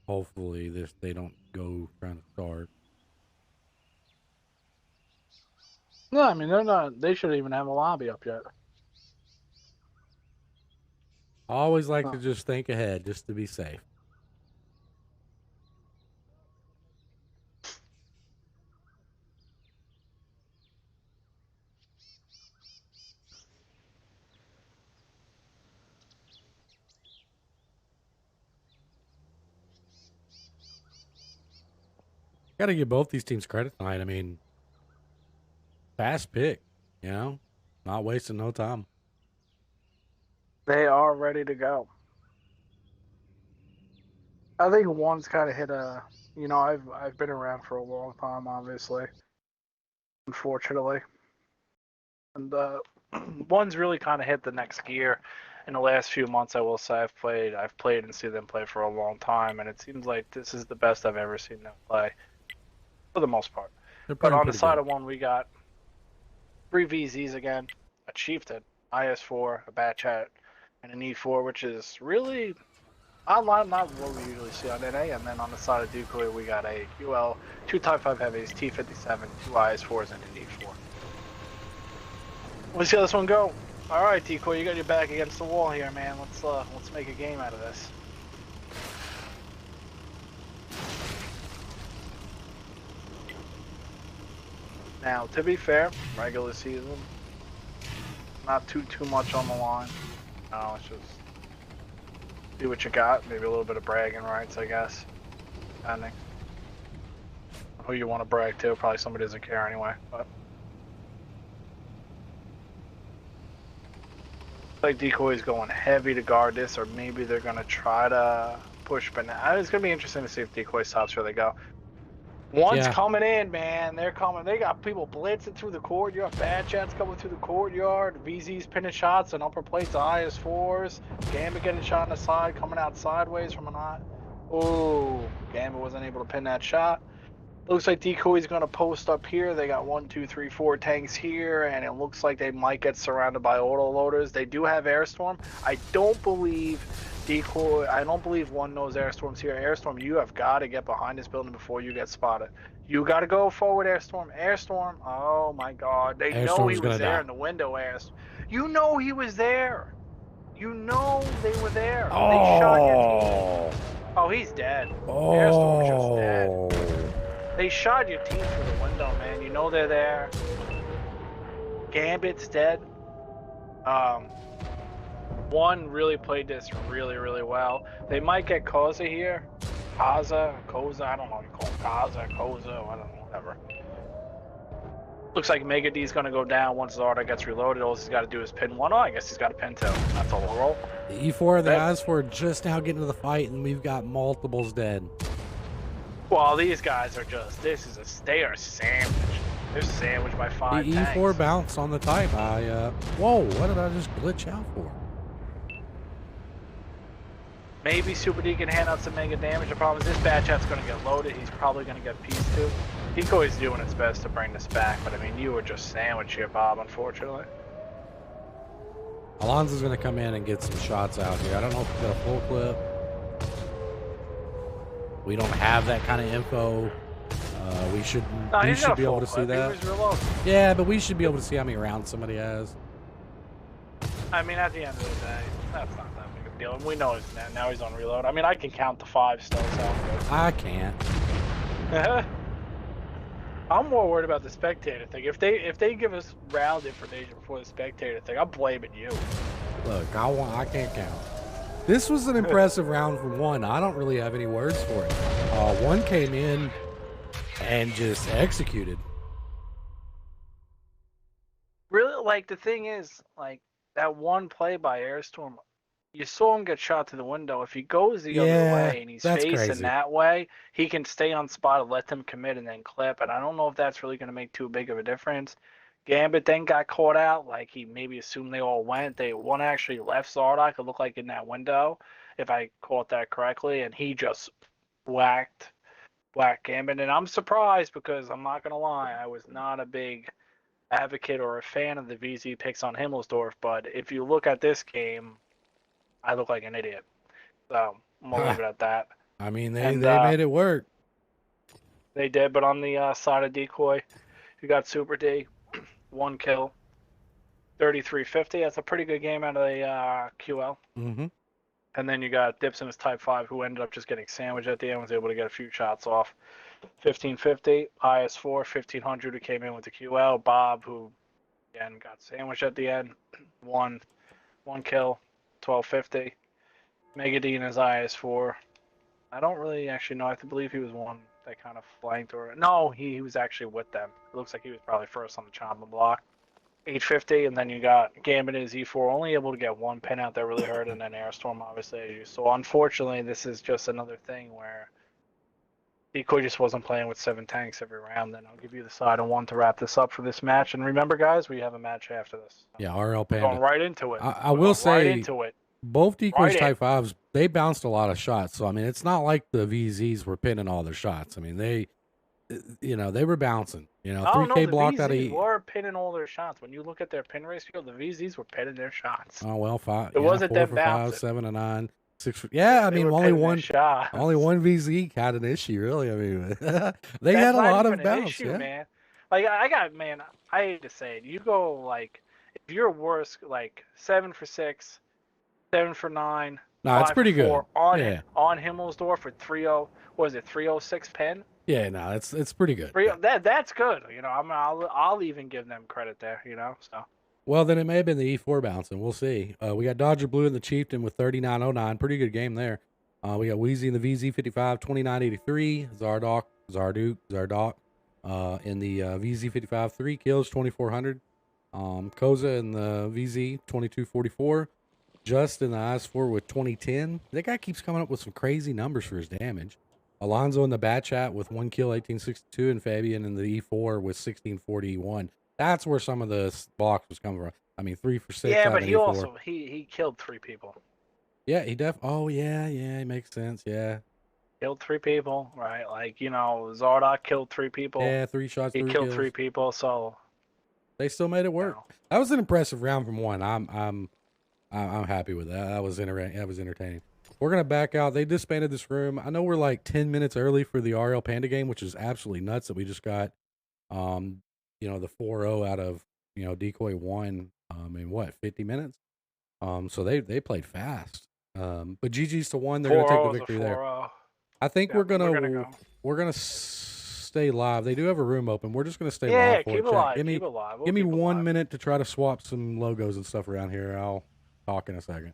Hopefully they don't go trying to start. No, I mean they shouldn't even have a lobby up yet. I always like to just think ahead just to be safe. Got to give both these teams credit tonight. I mean, fast pick, you know, not wasting no time. They are ready to go. I think one's kind of hit a, you know, I've been around for a long time, obviously, unfortunately, and one's really kind of hit the next gear. In the last few months, I will say I've played and seen them play for a long time, and it seems like this is the best I've ever seen them play. For the most part. But on the side of one, we got 3 VZs again, a Chieftain, IS-4, a Bat Chat, and an E4, which is really not what we usually see on NA. And then on the side of Decoy, we got a QL, 2 Type 5 Heavies, T-57, 2 IS-4s, and an E4. Let's see how this one go. All right, Decoy, you got your back against the wall here, man. Let's make a game out of this. Now, to be fair, regular season, not too much on the line. Let's just do what you got. Maybe a little bit of bragging rights, I guess. Depending who you want to brag to. Probably somebody doesn't care anyway. But like DECOY is going heavy to guard this, or maybe they're going to try to push. But it's going to be interesting to see if DECOY stops where they go. One's coming in, man. They're coming. They got people blitzing through the courtyard. Bad chats coming through the courtyard. VZ's pinning shots and upper plates, IS4s. Gambit getting shot on the side, coming out sideways from an eye. Oh, Gambit wasn't able to pin that shot. Looks like DECOY's going to post up here. They got 1, 2, 3, 4 tanks here, and it looks like they might get surrounded by auto loaders. They do have Airstorm. I don't believe DECOY. I don't believe one knows Airstorm's here. Airstorm, you have got to get behind this building before you get spotted. You got to go forward, Airstorm. Airstorm. Oh my God. They know he was there in the window, Airstorm. You know he was there. You know they were there. Oh. They shot your team. Oh, he's dead. Oh. Airstorm's just dead. They shot your team through the window, man. You know they're there. Gambit's dead. One really played this really, really well. They might get Koza here. Koza, I don't know what you call him. Koza, I don't know, whatever. Looks like Mega D's going to go down once Zarda gets reloaded. All he's got to do is pin one. Oh, I guess he's got to pin two. That's all we'll roll. The E4 and the IS4 are just now getting to the fight, and we've got multiples dead. Well, these guys are just, they are sandwiched. They're sandwiched by 5 The tanks. E4 bounce on the type. Whoa, what did I just glitch out for? Maybe Super D can hand out some mega damage. The problem is this bad chat's going to get loaded. He's probably going to get piece too. DECOY's doing its best to bring this back, but I mean, you were just sandwiched here, Bob, unfortunately. Alonzo's going to come in and get some shots out here. I don't know if he's got a full clip. We don't have that kind of info. We should be able to see that. Yeah, but we should be able to see how many rounds somebody has. I mean, at the end of the day, that's not that big a deal. And we know it's now he's on reload. I mean, I can count to 5 still, so I can't. I'm more worried about the spectator thing. If they give us round information before the spectator thing, I'm blaming you. Look, I can't count. This was an impressive round from one. I don't really have any words for it. One came in and just executed. Really, like, the thing is, like, that one play by Airstorm, you saw him get shot to the window. If he goes the other way and he's facing crazy. that way, he can stay on spot and let them commit and then clip. And I don't know if that's really going to make too big of a difference. Gambit then got caught out, like he maybe assumed they all went. One actually left Zardock, it looked like in that window, if I caught that correctly, and he just whacked Gambit. And I'm surprised because I'm not gonna lie, I was not a big advocate or a fan of the VZ picks on Himmelsdorf, but if you look at this game, I look like an idiot. So I'm gonna leave it at that. I mean, they made it work. They did, but on the side of DECOY, you got Super D. 1 kill, 3350. That's a pretty good game out of the QL. Mm-hmm. And then you got Dips in his Type 5, who ended up just getting sandwiched at the end, was able to get a few shots off. 1550, IS4, 1500, who came in with the QL. Bob, who again got sandwiched at the end, one kill, 1250. Megadine is IS4. I don't really actually know. I have to believe he was one that kind of flanked, or no, he was actually with them. It looks like he was probably first on the chopping block. 850, and then you got Gambit and Z4 only able to get one pin out that really hurt, and then Airstorm obviously. So unfortunately, this is just another thing where DECOY just wasn't playing with 7 tanks every round. Then I'll give you the side on one to wrap this up for this match. And remember, guys, we have a match after this. Yeah, RL Panda. Going right into it. I will say, right into it. Both DECOY's Type 5s, they bounced a lot of shots. So, I mean, it's not like the VZs were pinning all their shots. I mean, they were bouncing. 3K blocked out of... The VZs were pinning all their shots. When you look at their pin ratio, the VZs were pinning their shots. Oh, well, 5. It wasn't 4 them for bouncing. 5, 7 and 9, 6 for... Yeah, I mean, only one VZ had an issue, really. I mean, they had a lot of bounce. Issue, yeah, man. Like, I hate to say it. You go, like, if you're worse, like, 7 for 6, 7 for 9. No, it's pretty good. On Himmelsdorf for 3-0. What is it? 306 pin. Yeah, no, it's pretty good. That's good. I'll even give them credit there. So. Well, then it may have been the E4 bouncing. We'll see. We got Dodger Blue and the Chieftain with 3909. Pretty good game there. We got Wheezy in the VZ55, 2983. Zardock in the VZ55, 3 kills, 2400. Koza in the VZ 2244, just in the eyes for with 2010. That guy keeps coming up with some crazy numbers for his damage. Alonzo in the bat chat with 1 kill, 1862, and Fabian in the E4 with 1641. That's where some of the blocks was coming from. I mean, 3 for 6 Yeah, out but of he E4. also he killed 3 people. Yeah, he oh yeah, it makes sense. Yeah. Killed 3 people, right? Like, you know, Zardock killed 3 people. Yeah, 3 shots, He 3 killed kills. 3 people, so They still made it work. know. That was an impressive round from 1. I'm happy with that. That was entertaining. We're gonna back out. They disbanded this room. I know we're like 10 minutes early for the RL Panda game, which is absolutely nuts that we just got the 4-0 out of, Decoy 1 in what, 50 minutes? So they played fast. But GG's to 1. They're gonna take the victory there. I think we're gonna stay live. They do have a room open. We're just gonna stay live for keep it. it live. Give me Keep it live. give me 1 minute to try to swap some logos and stuff around here. I'll talk in a second.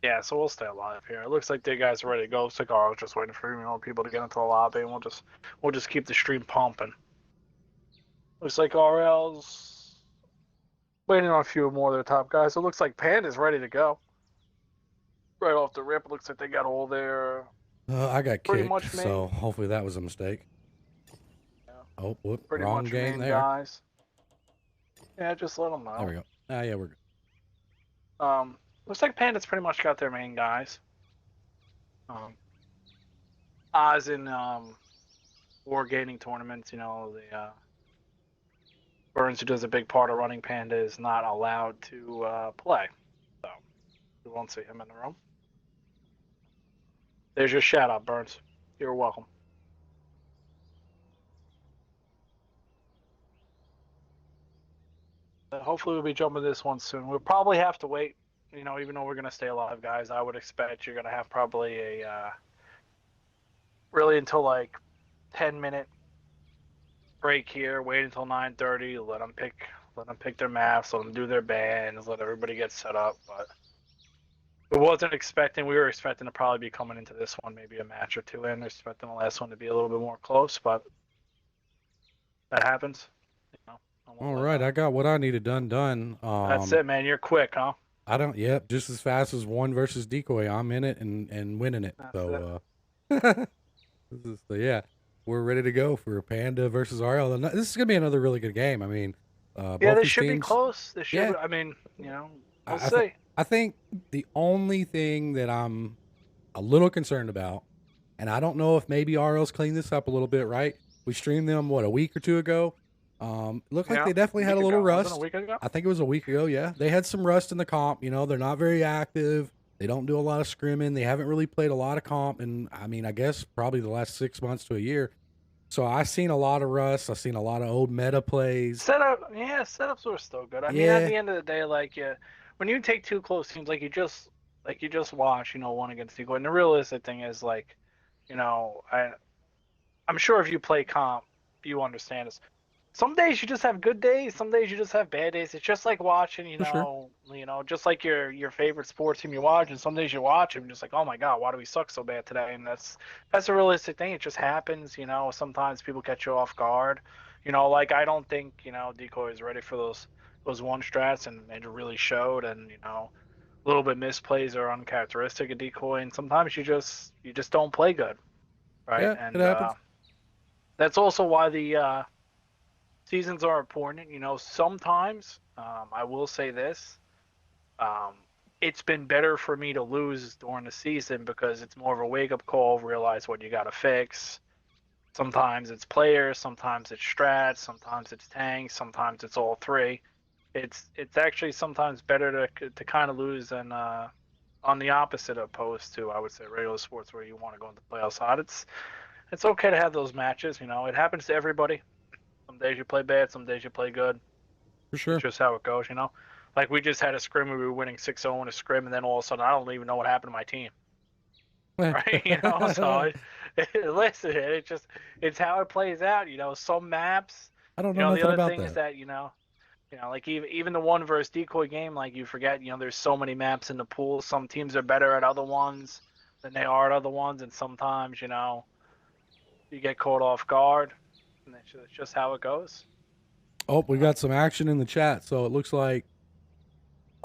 Yeah, so we'll stay alive here. It looks like the guys are ready to go. Cigar was just waiting for people to get into the lobby, and we'll just keep the stream pumping. Looks like RL's waiting on a few more of their top guys. It looks like Panda's ready to go. Right off the rip, it looks like they got all their I got pretty kicked, much so hopefully that was a mistake. Yeah. Oh, whoop, pretty wrong much game main there. guys. Yeah, just let them know. There we go. Yeah, we're good. Looks like Panda's pretty much got their main guys. As in wargaming tournaments, the Burns, who does a big part of running Panda, is not allowed to play. So we won't see him in the room. There's your shout out, Burns. You're welcome. But hopefully we'll be jumping this one soon. We'll probably have to wait, even though we're going to stay alive, guys. I would expect you're going to have probably a really until like 10-minute break here. Wait until 9:30. Let them pick their maps. Let them do their bans. Let everybody get set up. But we were expecting to probably be coming into this one maybe a match or 2 in. Expecting the last one to be a little bit more close, but that happens. All right, I got what I needed done. That's it, man. You're quick, huh? Yep, just as fast as 1 versus Decoy. I'm in it and winning it. Yeah, we're ready to go for Panda versus RL. This is gonna be another really good game. I mean, both this should be close. This should. I mean, we'll see. I think the only thing that I'm a little concerned about, and I don't know if maybe RL's cleaned this up a little bit, right? We streamed them a week or 2 ago. Looked like they definitely had a little rust. Wasn't it a week ago? I think it was a week ago. Yeah, they had some rust in the comp. They're not very active. They don't do a lot of scrimming. They haven't really played a lot of comp, and I mean, I guess probably the last 6 months to a year. So I've seen a lot of rust. I've seen a lot of old meta plays. Setups were still good. I mean, at the end of the day, when you take 2 close teams, you just watch, one against Decoy. And the realistic thing is, I'm sure if you play comp, you understand this. Some days you just have good days. Some days you just have bad days. It's just like watching, just like your favorite sports team you watch. And some days you watch them, just like, oh my god, why do we suck so bad today? And that's a realistic thing. It just happens. Sometimes people catch you off guard. I don't think Decoy is ready for those 1 strats, and it really showed. And a little bit misplays are uncharacteristic of Decoy. And sometimes you just don't play good, right? Yeah, and it happens. that's also why the seasons are important. Sometimes, I will say this, it's been better for me to lose during the season because it's more of a wake-up call, realize what you got to fix. Sometimes it's players, sometimes it's strats, sometimes it's tanks, sometimes it's all 3. It's actually sometimes better to kind of lose than on the opposite, opposed to, I would say, regular sports where you want to go into the playoffs hot. It's okay to have those matches. It happens to everybody. Some days you play bad, some days you play good. For sure. It's just how it goes, Like we just had a scrim where we were winning 6-0 in a scrim, and then all of a sudden I don't even know what happened to my team. Right? So listen, it's how it plays out. Some maps. I don't know the other thing that. is that like even the 1 versus Decoy game, you forget there's so many maps in the pool. Some teams are better at other ones than they are at other ones, and sometimes you get caught off guard. And it's just how it goes. Oh, we got some action in the chat. So it looks like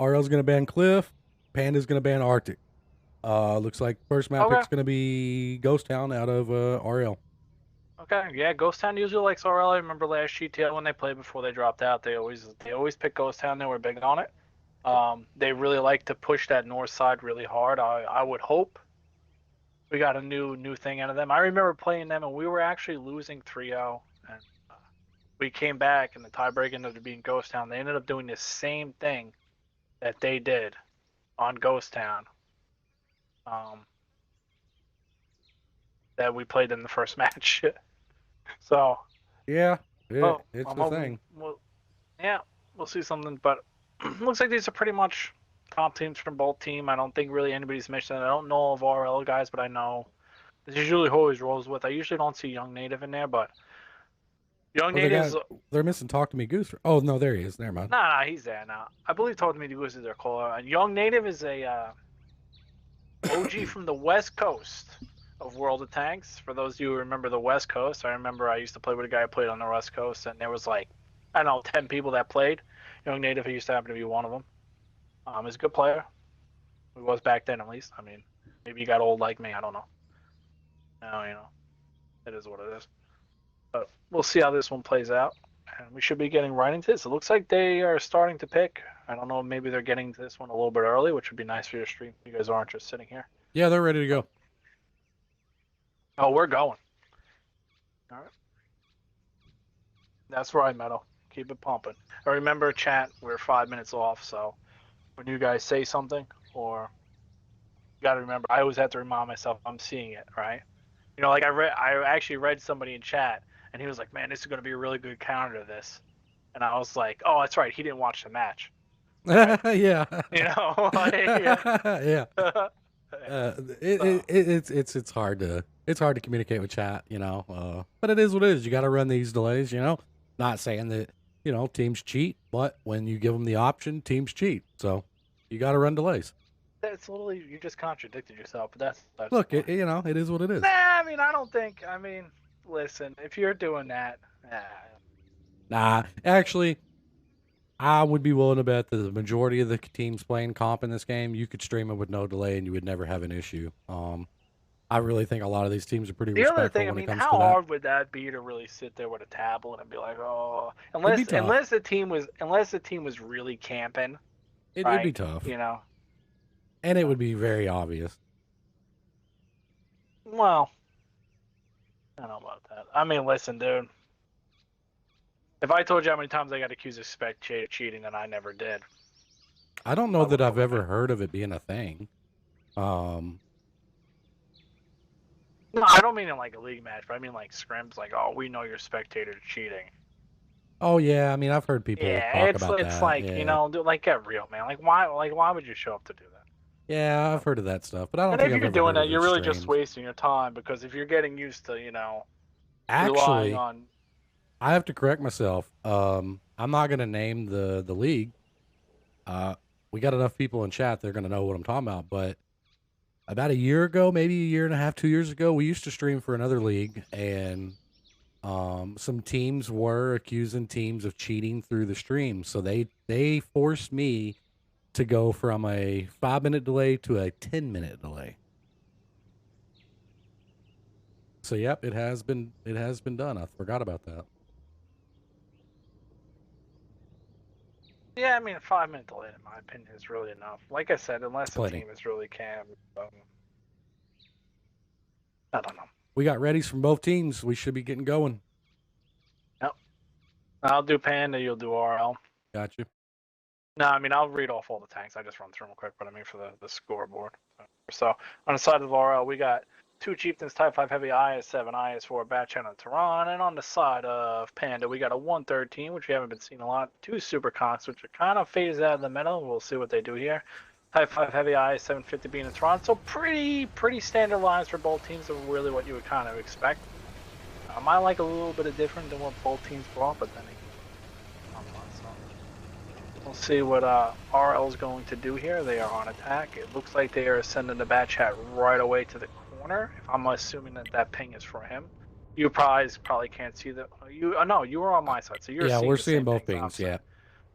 RL's going to ban Cliff. Panda's going to ban Arctic. Looks like first map pick's going to be Ghost Town out of RL. Okay, yeah, Ghost Town usually likes RL. I remember last GTL when they played before they dropped out, they always pick Ghost Town. They were big on it. They really like to push that north side really hard. I would hope we got a new thing out of them. I remember playing them and we were actually losing 3-0, and we came back and the tiebreak ended up being Ghost Town. They ended up doing the same thing that they did on Ghost Town. That we played in the first match. So yeah, it's the thing. We'll see something, but looks like these are pretty much top teams from both team. I don't think really anybody's mentioned. I don't know of RL guys, but I know this is usually who always rolls with. I usually don't see Young Native in there, but Young Native. They're missing Talk to Me Goose. Oh no, there he is. Never mind. Nah, he's there now. I believe Talk to Me Goose is their caller. And Young Native is a OG from the West Coast of World of Tanks. For those of you who remember the West Coast, I remember I used to play with a guy who played on the West Coast, and there was like, I don't know, 10 people that played. Young Native, he used to happen to be one of them. He's a good player. He was back then, at least. I mean, maybe he got old like me. I don't know. Now, it is what it is. But we'll see how this one plays out. And we should be getting right into this. It looks like they are starting to pick. I don't know, maybe they're getting to this one a little bit early, which would be nice for your stream. You guys aren't just sitting here. Yeah, they're ready to go. Oh, we're going. All right. That's right, Meadow. Keep it pumping. I remember, chat, we're 5 minutes off, so when you guys say something, or you got to remember, I always have to remind myself I'm seeing it, right? Like I actually read somebody in chat, and he was like, man, this is going to be a really good counter to this. And I was like, oh, that's right. He didn't watch the match. Right? Yeah. Yeah. It's hard to communicate with chat, but it is what it is. You got to run these delays, Not saying that teams cheat, but when you give them the option, teams cheat. So you got to run delays. That's literally, you just contradicted yourself. But that's look, it is what it is. Nah, I mean, I don't think. Listen, if you're doing that, nah, actually, I would be willing to bet that the majority of the teams playing comp in this game, you could stream it with no delay and you would never have an issue. I really think a lot of these teams are pretty respectful when it comes to that. How hard would that be to really sit there with a tablet and be like, oh, unless the team was really camping, it'd be tough, and it would be very obvious. Well, I don't know about that. Listen, dude. If I told you how many times I got accused of cheating, then I never did. I don't know that I've ever heard of it being a thing. No, I don't mean in like a league match, but I mean like scrims, like, oh, we know you're spectator cheating. Oh yeah, I've heard people talk about that. It's like, like, get real, man. Like why would you show up to do that? Yeah, I've heard of that stuff, but I don't think if you're doing that, you're really just wasting your time, because if you're getting used to, actually, relying on. I have to correct myself. I'm not going to name the league. We got enough people in chat, they're going to know what I'm talking about. But about a year ago, maybe a year and a half, 2 years ago, we used to stream for another league, and some teams were accusing teams of cheating through the stream. So they forced me to go from a 5-minute delay to a 10-minute delay. So yep, it has been done. I forgot about that. Yeah, a 5-minute delay, in my opinion, is really enough. Like I said, unless the team is really camped. I don't know. We got readies from both teams. We should be getting going. Yep. I'll do Panda, you'll do RL. Got you. No, I'll read off all the tanks. I just run through them quick, but for the scoreboard. So, on the side of RL, we got 2 Chieftains, Type 5 Heavy, IS-7, IS-4, Bat Channel, Tehran. And on the side of Panda, we got a 113, which we haven't been seeing a lot. 2 Super Conks, which are kind of phased out of the middle. We'll see what they do here. Type 5 Heavy, IS-750 being in Tehran. So pretty standard lines for both teams of really what you would kind of expect. I like a little bit of different than what both teams brought, but then we'll see what RL is going to do here. They are on attack. It looks like they are sending the bat chat right away to the corner. If I'm assuming that ping is for him. You probably can't see the. No, you were on my side, so you're. Yeah, seeing we're the seeing same both things, pings. Yeah.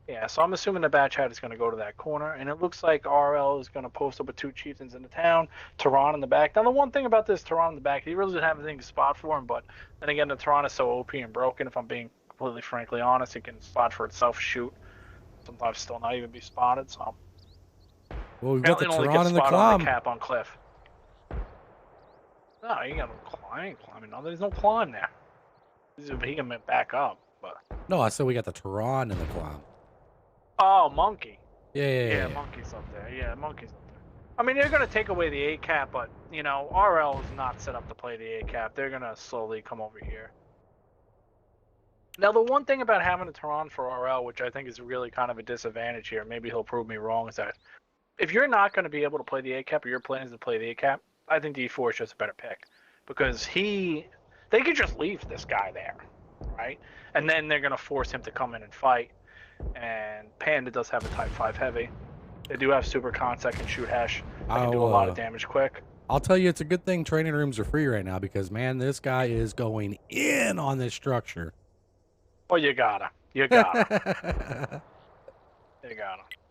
Yeah, so I'm assuming the batch hat is going to go to that corner, and it looks like RL is going to post up with 2 chieftains in the town, Tehran in the back. Now, the one thing about this Tehran in the back, he really doesn't have anything to spot for him, but then again, the Tehran is so OP and broken, if I'm being completely frankly honest, it can spot for itself, shoot, sometimes still not even be spotted, so. Well, we've got the Apparently only Tehran gets and the spotted on climb. the cap on cliff. No, you got no climb. I ain't climbing. No, there's no climb there. He can back up, but. No, I said we got the Tehran and the climb. Oh, monkey. Yeah. Monkey's up there. Yeah, monkey's up there. I mean, they're gonna take away the A cap, but you know, RL is not set up to play the A cap. They're gonna slowly come over here. Now, the one thing about having a Tehran for RL, which I think is really kind of a disadvantage here, maybe he'll prove me wrong, is that if you're not going to be able to play the A cap or your plan is to play the A cap, I think D4 is just a better pick because they could just leave this guy there, right? And then they're going to force him to come in and fight. And Panda does have a Type 5 heavy. They do have super cons that can shoot hash. They can do a lot of damage quick. I'll tell you, it's a good thing training rooms are free right now because, man, this guy is going in on this structure. Well, you gotta. You gotta.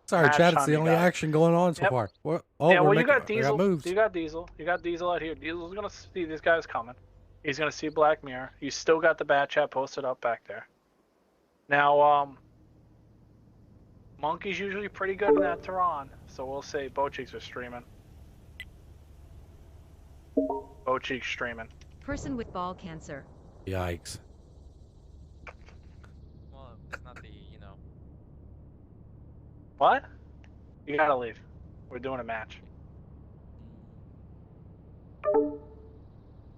Sorry, Match Chad, it's time, the you only got it. action going on so far. Oh, Yeah, well, we're you making, got we Diesel. moves. You got Diesel. You got Diesel out here. Diesel's gonna see these guys coming. He's gonna see Black Mirror. You still got the bat chat posted up back there. Now, Monkey's usually pretty good in that Tehran, so we'll say Bocheeks are streaming. Bocheeks streaming. Person with ball cancer. Yikes. Well, it's not the, you know. What? You gotta leave. We're doing a match.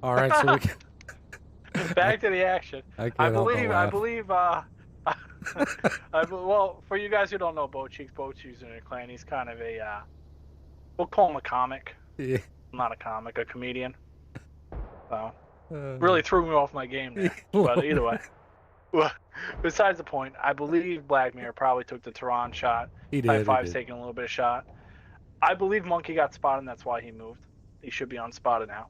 All right, so we can... Back to the action. I believe. Well, for you guys who don't know Bocheeks in a clan, he's kind of a, we'll call him a comic. Yeah. Not a comic, a comedian. So, really threw me off my game there. But either way. Well, besides the point, I believe Black Mirror probably took the Tehran shot. He did. Type 5's taking a little bit of shot. I believe Monkey got spotted, and that's why he moved. He should be unspotted now.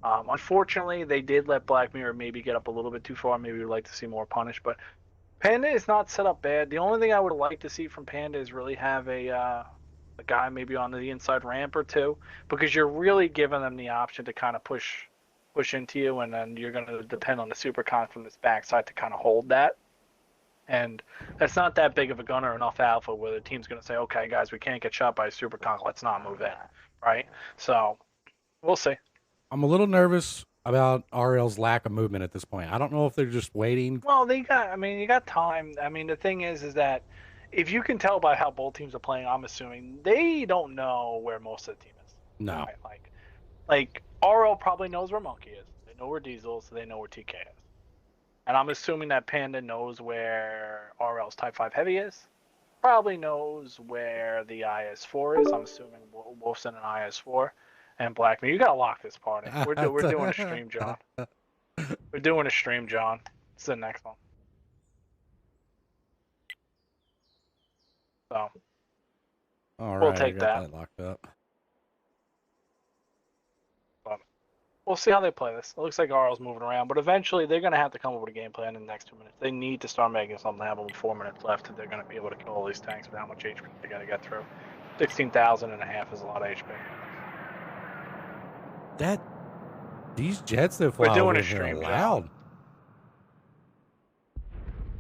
Unfortunately, they did let Black Mirror maybe get up a little bit too far. Maybe we'd like to see more punish, but Panda is not set up bad. The only thing I would like to see from Panda is really have a guy maybe on the inside ramp or two, because you're really giving them the option to kind of push into you, and then you're going to depend on the super con from this backside to kind of hold that. And that's not that big of a gun or enough alpha where the team's going to say, okay, guys, we can't get shot by a super con. Let's not move in, right? So we'll see. I'm a little nervous about RL's lack of movement at this point. I don't know if they're just waiting. Well, you got time. I mean, the thing is that if you can tell by how both teams are playing, I'm assuming they don't know where most of the team is. No. Right? Like RL probably knows where Monkey is. They know where Diesel is, so they know where TK is. And I'm assuming that Panda knows where RL's Type 5 Heavy is. Probably knows where the IS-4 is. I'm assuming Wolf's in an IS-4. And Black Mirror, you gotta lock this party. We're doing a stream, John. We're doing a stream, John. It's the next one. So All right, we'll take I got that. locked up. But we'll see how they play this. It looks like RL's moving around, but eventually they're gonna have to come up with a game plan in the next 2 minutes. They need to start making something happen with 4 minutes left if they're gonna be able to kill all these tanks with how much HP they're gonna get through. 16,000 and a half is a lot of HP. These jets that fly We're doing over a here are stream, loud.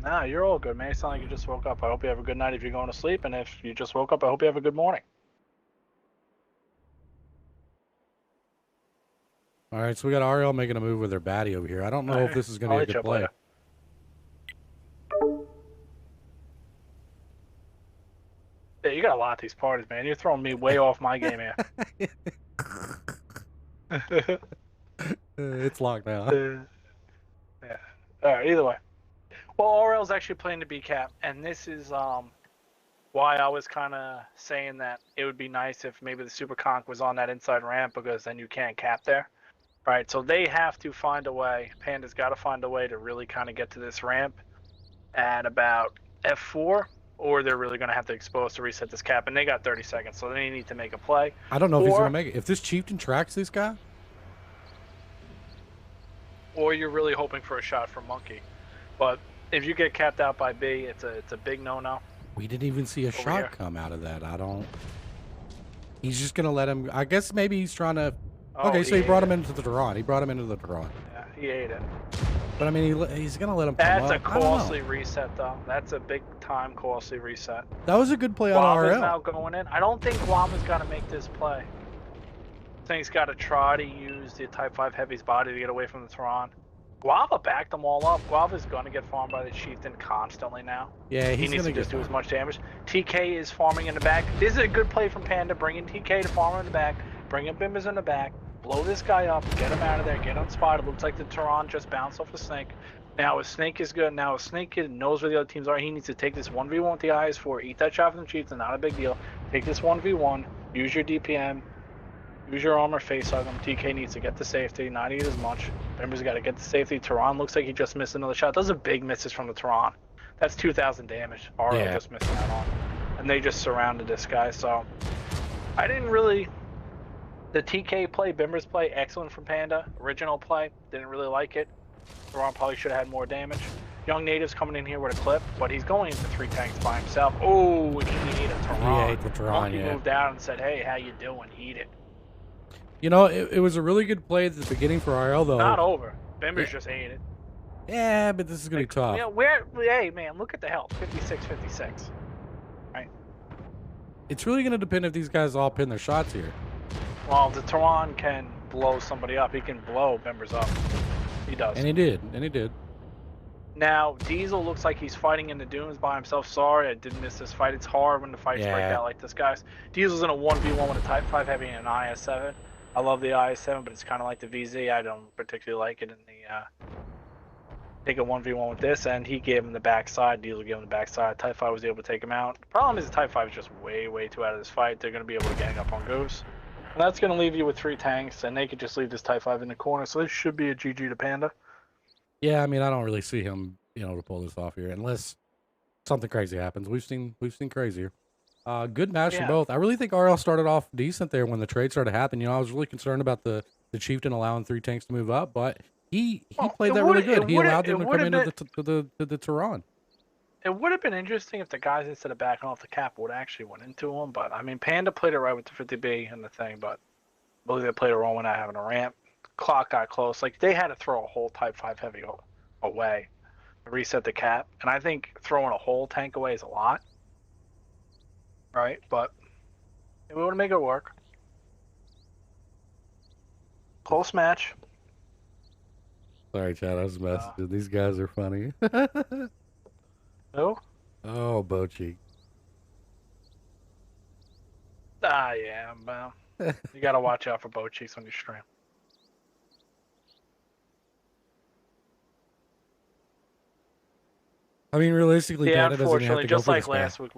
Nah, you're all good, man. You sound like you just woke up. I hope you have a good night if you're going to sleep, and if you just woke up, I hope you have a good morning. All right, so we got RL making a move with their baddie over here. I don't know if this is going to be a good play. Later. Yeah, you got a lot of these parties, man. You're throwing me way off my game here. It's locked now. Yeah. All right. Either way. Well, RL's actually playing the B cap, and this is why I was kind of saying that it would be nice if maybe the super conch was on that inside ramp, because then you can't cap there, right? So they have to find a way. Panda's got to find a way to really kind of get to this ramp at about F4, or they're really going to have to expose to reset this cap, and they got 30 seconds, so they need to make a play. I don't know if he's going to make it. If this chieftain tracks this guy, or you're really hoping for a shot from Monkey. But if you get capped out by B, it's a big no-no. We didn't even see a Over shot here. come out of that. I don't. He's just gonna let him. I guess maybe he's trying to. Oh, Okay, so he brought ate him it. into the Tehran. He brought him into the Tehran. Yeah, he ate it. But I mean, he's gonna let him come That's up. a I don't know. costly reset, though. That's a big time costly reset. That was a good play on Guava's RL. now going in. I don't think Guava's got to make this play. I think he's got to try to use the Type 5 Heavy's body to get away from the Tehran. Guava backed them all up. Guava's going to get farmed by the Chieftain constantly now. Yeah, He he's needs to gonna just get do as farmed. much damage. TK is farming in the back. This is a good play from Panda. Bring in TK to farm in the back. Bring in Bimbers in the back. Blow this guy up. Get him out of there. Get unspotted. Looks like the Tehran just bounced off the Snake. Now his Snake is good. Now his Snake Kid knows where the other teams are. He needs to take this 1v1 with the IS-4. Eat that shot from the Chieftain. Not a big deal. Take this 1v1. Use your DPM. Use your armor, face hug him. TK needs to get the safety, not eat as much. Bimber's got to get the safety. Tehran looks like he just missed another shot. Those are big misses from the Tehran. That's 2,000 damage. RL Yeah. just missing out on. And they just surrounded this guy, so I didn't really. The TK play, Bimber's play, excellent from Panda. Original play, didn't really like it. Tehran probably should have had more damage. Young Native's coming in here with a clip, but he's going into 3 tanks by himself. Oh, he ate a Tehran. He ate the Tehran, Monkey yeah. moved out and said, hey, how you doing? Eat it. You know, it was a really good play at the beginning for RL though. Not over. Bimbers Yeah. just ate it. Yeah, but this is gonna be tough. Yeah, hey man, look at the health. 56. Right. It's really gonna depend if these guys all pin their shots here. Well, the Tehran can blow somebody up. He can blow Bimbers up. He does. And he did. And he did. Now, Diesel looks like he's fighting in the dunes by himself. Sorry, I did miss this fight. It's hard when the fights break Yeah. out like this, guys. Diesel's in a 1v1 with a Type 5 Heavy and an IS-7. I love the IS-7, but it's kind of like the VZ. I don't particularly like it in the... Take a 1v1 with this, and he gave him the backside. Diesel gave him the backside. Type 5 was able to take him out. The problem is the Type 5 is just way too out of this fight. They're going to be able to gang up on Goose. And that's going to leave you with 3 tanks, and they could just leave this Type 5 in the corner. So this should be a GG to Panda. Yeah, I mean, I don't really see him, to pull this off here unless something crazy happens. We've seen crazier. Good match from Yeah. both. I really think RL started off decent there when the trade started happening. I was really concerned about the Chieftain allowing 3 tanks to move up, but he Well, played it that really would've- good. it He would've- allowed them it to come would've into the Tehran. It would have been interesting if the guys, instead of backing off the cap, would actually went into him. But, I mean, Panda played it right with the 50B and the thing, but I believe they played it wrong when not having a ramp. Clock got close. Like, they had to throw a whole Type 5 Heavy away to reset the cap. And I think throwing a whole tank away is a lot. Right? But it would make it work. Close match. Sorry, Chad, I was messaging. These guys are funny. Who? Oh, Bochi. Yeah, well, you got to watch out for bow cheeks on your stream. I mean, realistically, Yeah, Panda doesn't even have unfortunately, to go just for like this guy. last week,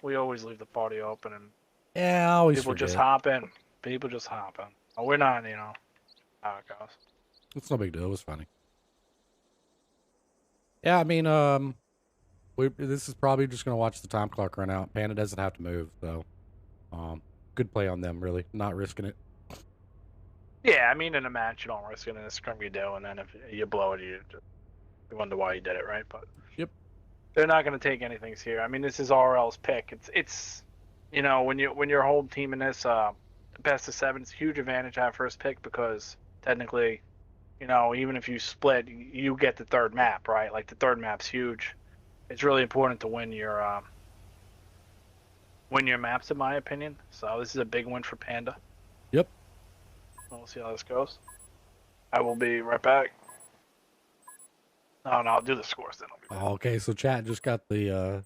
we always leave the party open and Yeah, I always people just forget. hop in. People just hop in. Oh, we're not, how it goes. It's no big deal. It was funny. Yeah, I mean, this is probably just gonna watch the time clock run out. Panda doesn't have to move, so good play on them. Really, not risking it. Yeah, I mean, in a match, you don't risk it. In a scrum, you do, and then if you blow it, you wonder why you did it, right? But Yep. they're not going to take anything here. I mean, this is RL's pick. It's when you're whole team in this best of 7, it's a huge advantage to have first pick because technically, even if you split, you get the third map, right? Like the third map's huge. It's really important to win your maps, in my opinion. So this is a big win for Panda. Yep. We'll see how this goes. I will be right back. No, I'll do the scores then. I'll be back. Okay, so chat just got the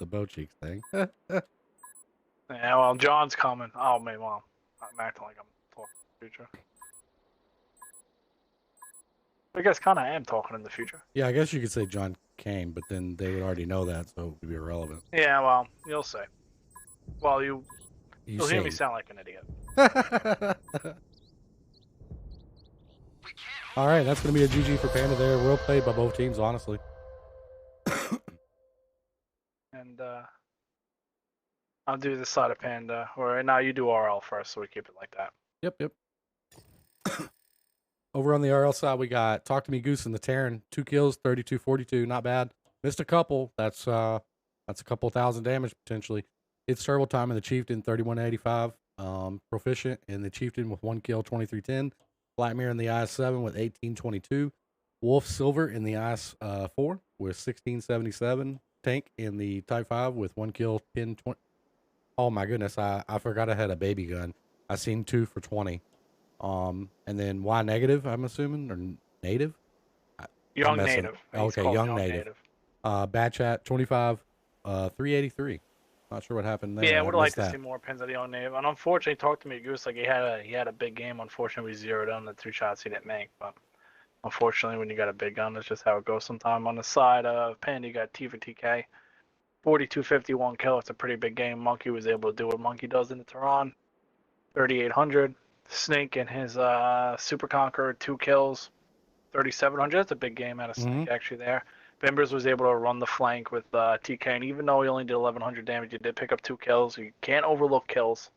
bow cheeks thing. Yeah, well, John's coming. Oh, man, well, I'm acting like I'm talking in the future. I guess kind of am talking in the future. Yeah, I guess you could say John came, but then they would already know that, so it would be irrelevant. Yeah, well, you'll see. Well, you'll hear me see. sound like an idiot. All right, that's going to be a GG for Panda there. Well played by both teams, honestly. And I'll do this side of Panda. Or now you do RL first, so we keep it like that. Yep. Over on the RL side, we got Talk to Me Goose and the Terran. 2 kills, 32-42. Not bad. Missed a couple. That's That's a couple thousand damage potentially. It's turbo time in the Chieftain 3185. Proficient in the Chieftain with 1 kill 2310. Black Mirror in the IS-7 with 1822. Wolf Silver in the IS-4 with 1677. Tank in the Type 5 with 1 kill 1020. Oh my goodness, I forgot I had a baby gun. I seen 2 for 20. And then Y negative, I'm assuming, or native? Young native. He's Okay, called young native. Bad chat 25, 383. Not sure what happened there. Yeah, I I would like missed to that. see more pins of the young native. And unfortunately, talked to me, Goose, like he had a big game. Unfortunately, we zeroed on the 2 shots he didn't make. But unfortunately, when you got a big gun, that's just how it goes sometime. On the side of Panda, you got T for TK. 4251 kill. It's a pretty big game. Monkey was able to do what Monkey does in the Tehran. 3800. Snake and his Super Conqueror, 2 kills. 3700. That's a big game out of Snake actually there. Bimbers was able to run the flank with TK, and even though he only did 1100 damage, he did pick up 2 kills. You can't overlook kills.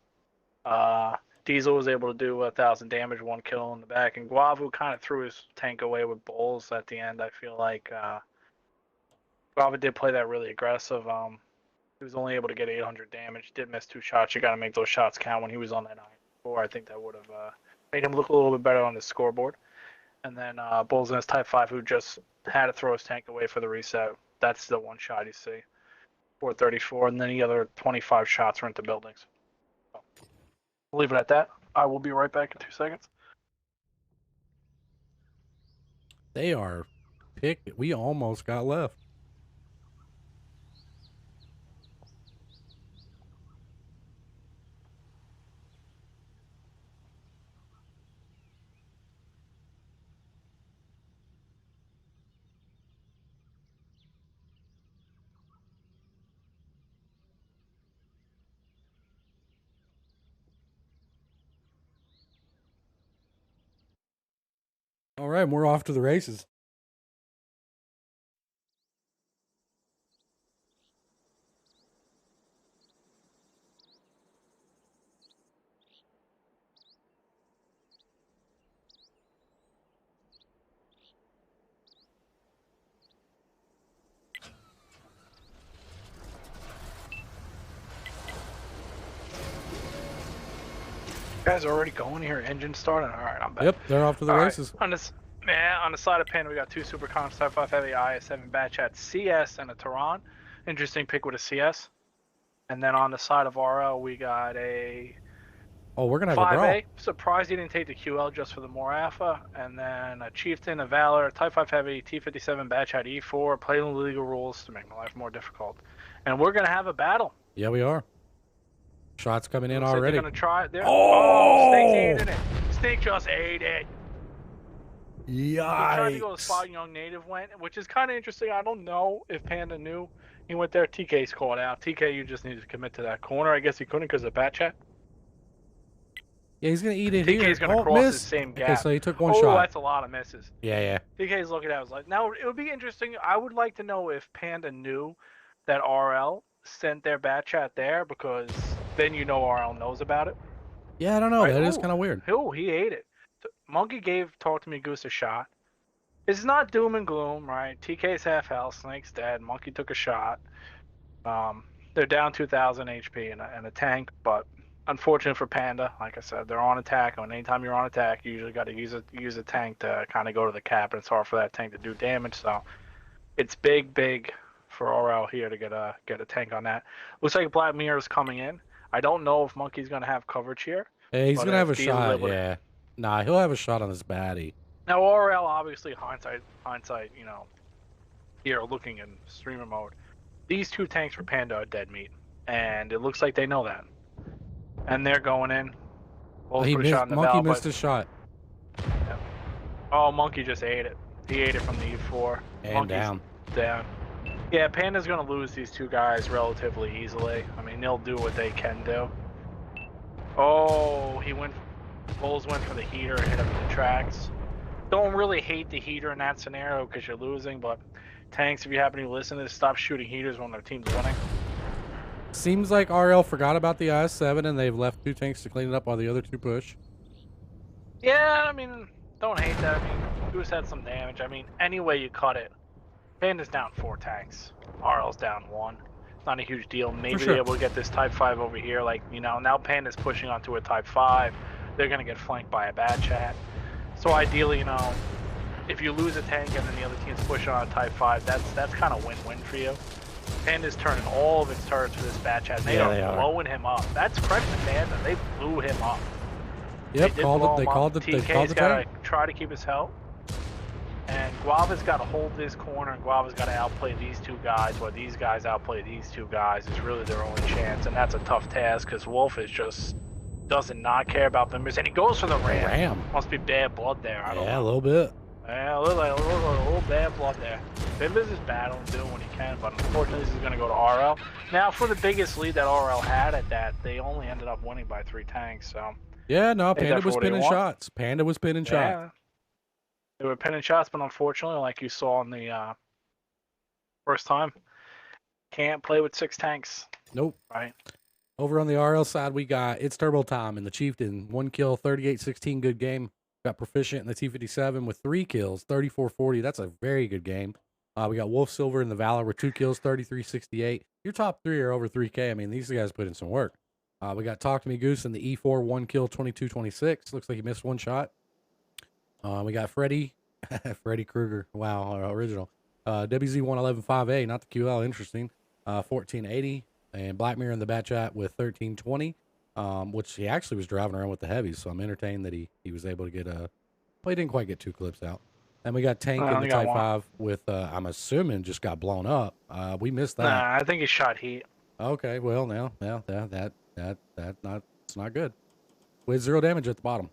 Diesel was able to do 1000 damage, 1 kill in the back, and Guavu kind of threw his tank away with bowls at the end. I feel like Guava did play that really aggressive. He was only able to get 800 damage. Did miss 2 shots. You got to make those shots count when he was on that 9-4. I think that would have made him look a little bit better on the scoreboard. And then Bulls in his Type 5, who just had to throw his tank away for the reset. That's the one shot you see. 434, and then the other 25 shots were into buildings. So, we'll leave it at that. I will be right back in 2 seconds. They are picked. We almost got left. All right, we're off to the races. Guys are already going here. Engine starting. All right, I'm back. Yep, they're off to the All races. Right. On the side of Panda, we got 2 Super Cons, Type 5 Heavy, IS-7 Batch at CS and a Tehran. Interesting pick with a CS. And then on the side of RL, we got a We're gonna have a 5A. brawl. Surprised he didn't take the QL just for the more alpha. And then a Chieftain, a Valor, Type 5 Heavy, T57 Batch at E4. Playing the legal rules to make my life more difficult. And we're gonna have a battle. Yeah, we are. Shots coming in Looks like already. they're gonna try it. Oh! Snake's ate it. Snake just ate it. He tried to go the spot Young Native went, which is kind of interesting. I don't know if Panda knew he went there. TK's called out. TK, you just need to commit to that corner. I guess he couldn't because of bat chat. Yeah, he's gonna eat it TK's here. gonna cross his same gap. Okay, so he took one Oh, shot. that's a lot of misses. Yeah. TK's looking at it, was like, now it would be interesting. I would like to know if Panda knew that RL sent their bat chat there, because then you know RL knows about it. Yeah, I don't know. Right? That is Ooh. kind of weird. Oh, he ate it. Monkey talked to me Goose a shot. It's not doom and gloom, right? TK's half health, Snake's dead, Monkey took a shot. They're down 2,000 HP and a tank, but unfortunate for Panda, like I said, they're on attack, and anytime you're on attack, you usually got to use a tank to kind of go to the cap, and it's hard for that tank to do damage, so it's big for RL here to get a tank on that. Looks like Black Mirror is coming in. I don't know if Monkey's going to have coverage here. Yeah, he's gonna have a Diesel's shot. able to- Yeah. Nah, he'll have a shot on his baddie. Now RL, obviously hindsight, here looking in streamer mode, these 2 tanks for Panda are dead meat, and it looks like they know that, and they're going in. Both put a shot in the Monkey valve, missed but- his shot. Oh, Monkey just ate it. He ate it from the E4. And Monkey's down. Yeah, Panda's gonna lose these 2 guys relatively easily. I mean, they'll do what they can do. Oh, Bulls went for the heater and hit him in the tracks. Don't really hate the heater in that scenario because you're losing, but tanks, if you happen to listen to this, stop shooting heaters when their team's winning. Seems like RL forgot about the IS-7 and they've left 2 tanks to clean it up while the other 2 push. Yeah, I mean, don't hate that. I mean, Goose had some damage. I mean, any way you cut it, Panda's down 4 tanks. RL's down 1. not a huge deal. Maybe sure. they're able to get this Type 5 over here. Like, you know, now Panda's pushing onto a Type 5. They're going to get flanked by a Bad Chat. So ideally, you know, if you lose a tank and then the other team's pushing on a Type 5, that's kind of win-win for you. Panda's turning all of its turrets for this Bad Chat. They are blowing him up. That's credit to Panda. They blew him up. Yep, They called the TK's got to try to keep his health. And Guava's got to hold this corner, and Guava's got to outplay these two guys, while these guys outplay these two guys is really their only chance, and that's a tough task because Wolf is just doesn't not care about Bimbers, and he goes for the ram. Must be bad blood there. I don't know. A little bit. Yeah, a little bad blood there. Bimbers is battling, doing what he can, but unfortunately this is going to go to RL. Now, for the biggest lead that RL had at that, they only ended up winning by 3 tanks, so... Yeah, no, Panda was pinning shots. Panda was pinning shots. They were pinning shots, but unfortunately, like you saw in the first time, can't play with 6 tanks. Nope. Right. Over on the RL side, we got It's Turbo Time and the Chieftain. 1 kill, 38-16, good game. Got Proficient in the T57 with 3 kills, 34-40. That's a very good game. We got Wolf Silver in the Valor with 2 kills, 33-68. Your top 3 are over 3K. I mean, these guys put in some work. We got Talk to Me Goose in the E4, 1 kill, 22-26. Looks like he missed 1 shot. We got Freddy Krueger. Wow, original. WZ1115A, not the QL. Interesting. 1480. And Black Mirror in the Bat Chat with 1320. Which he actually was driving around with the heavies, so I'm entertained that he was able to get well, he didn't quite get 2 clips out. And we got Tank in the Type 5 with I'm assuming just got blown up. We missed that. Nah, I think he shot heat. Okay, well now it's not good. With 0 damage at the bottom.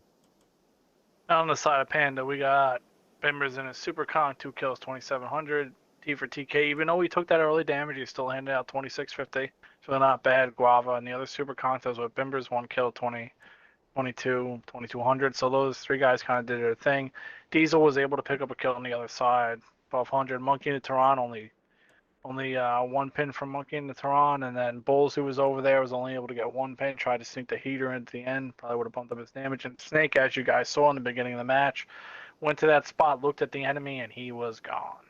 On the side of Panda, we got Bimbers in a Super Con, 2 kills, 2700. T for TK. Even though he took that early damage, he still handed out 2650. So not bad. Guava and the other Super Contos with Bimbers, 1 kill, 2200. So those 3 guys kind of did their thing. Diesel was able to pick up a kill on the other side, 1200. Monkey and Tehran only 1 pin from Monkey and Tehran, and then Bulls, who was over there, was only able to get 1 pin. Tried to sneak the heater into the end, probably would have bumped up his damage. And Snake, as you guys saw in the beginning of the match, went to that spot, looked at the enemy, and he was gone.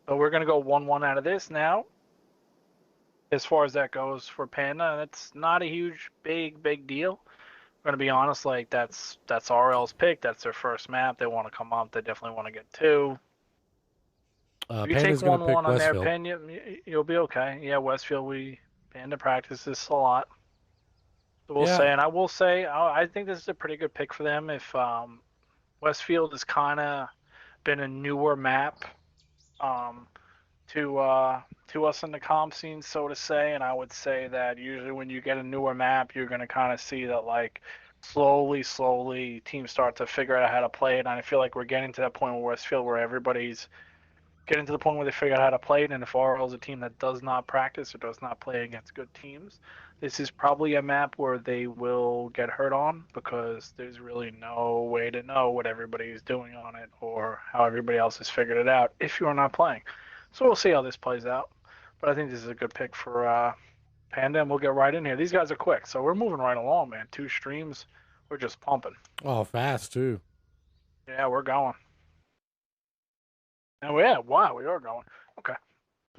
So we're gonna go 1-1 out of this now. As far as that goes for Panda, it's not a huge, big deal. I'm gonna be honest, like that's RL's pick. That's their first map. They want to come up. They definitely want to get 2. If you take 1-1 on their pin, you'll be okay. Yeah, Westfield, Panda practices a lot. So we'll say, and I will say, I think this is a pretty good pick for them. If Westfield has kind of been a newer map to us in the comp scene, so to say, and I would say that usually when you get a newer map, you're going to kind of see that like slowly teams start to figure out how to play it, and I feel like we're getting to that point with Westfield where everybody's getting to the point where they figure out how to play it, and if RL is a team that does not practice or does not play against good teams, this is probably a map where they will get hurt on because there's really no way to know what everybody is doing on it or how everybody else has figured it out if you're not playing. So we'll see how this plays out. But I think this is a good pick for Panda, and we'll get right in here. These guys are quick, so we're moving right along, man. 2 streams, we're just pumping. Oh, fast, too. Yeah, we're going. Oh, yeah, wow, we are going. Okay.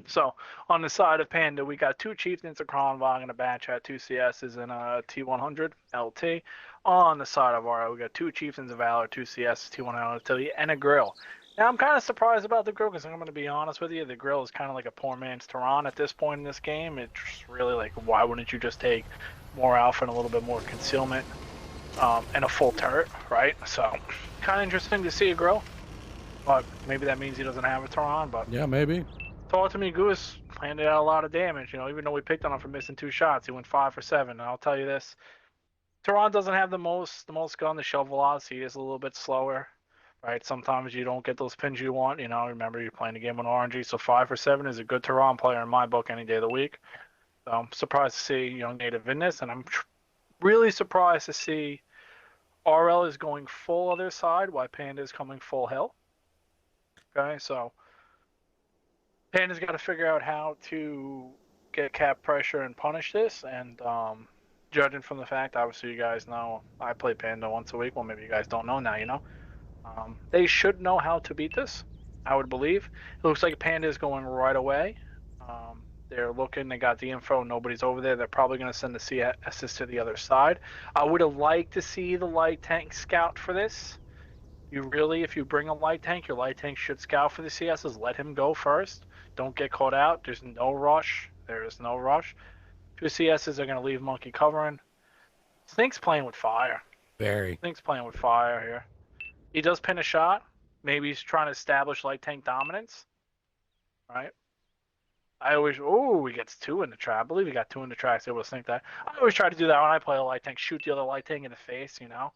So, on the side of Panda, we got 2 Chieftains, a Kronvog, and a Bat Chat, 2 CSs, and a T100 LT. On the side of RL, we got 2 Chieftains of Valor, 2 CSs, T100 LT, and a Grill. Now, I'm kind of surprised about the Grill because I'm going to be honest with you. The Grill is kind of like a poor man's Tehran at this point in this game. It's really like, why wouldn't you just take more alpha and a little bit more concealment and a full turret, right? So, kind of interesting to see a Grill. But maybe that means he doesn't have a Tehran, but... Yeah, maybe. Talk to Me Goose handed out a lot of damage, you know, even though we picked on him for missing 2 shots. He went 5 for 7, and I'll tell you this. Tehran doesn't have the most gun, the shell velocity is a little bit slower, right? Sometimes you don't get those pins you want, you know, remember you're playing the game on RNG, so 5 for 7 is a good Tehran player in my book any day of the week. So I'm surprised to see Young Native in this, and I'm really surprised to see RL is going full other side while Panda is coming full hill. Okay, so Panda's got to figure out how to get cap pressure and punish this, and judging from the fact, obviously you guys know I play Panda once a week. Well, maybe you guys don't know now, you know. They should know how to beat this, I would believe. It looks like Panda is going right away. They're looking. They got the info. Nobody's over there. They're probably going to send the CSs to the other side. I would have liked to see the light tank scout for this. If you bring a light tank, your light tank should scout for the CSs. Let him go first. Don't get caught out. There's no rush. There is no rush. Two CSs are going to leave Monkey covering. Snake's playing with fire. Very. Snake's playing with fire here. He does pin a shot. Maybe he's trying to establish light tank dominance. Right? He gets 2 in the trap. I believe he got 2 in the trap. So able to sink that. I always try to do that when I play a light tank. Shoot the other light tank in the face, you know?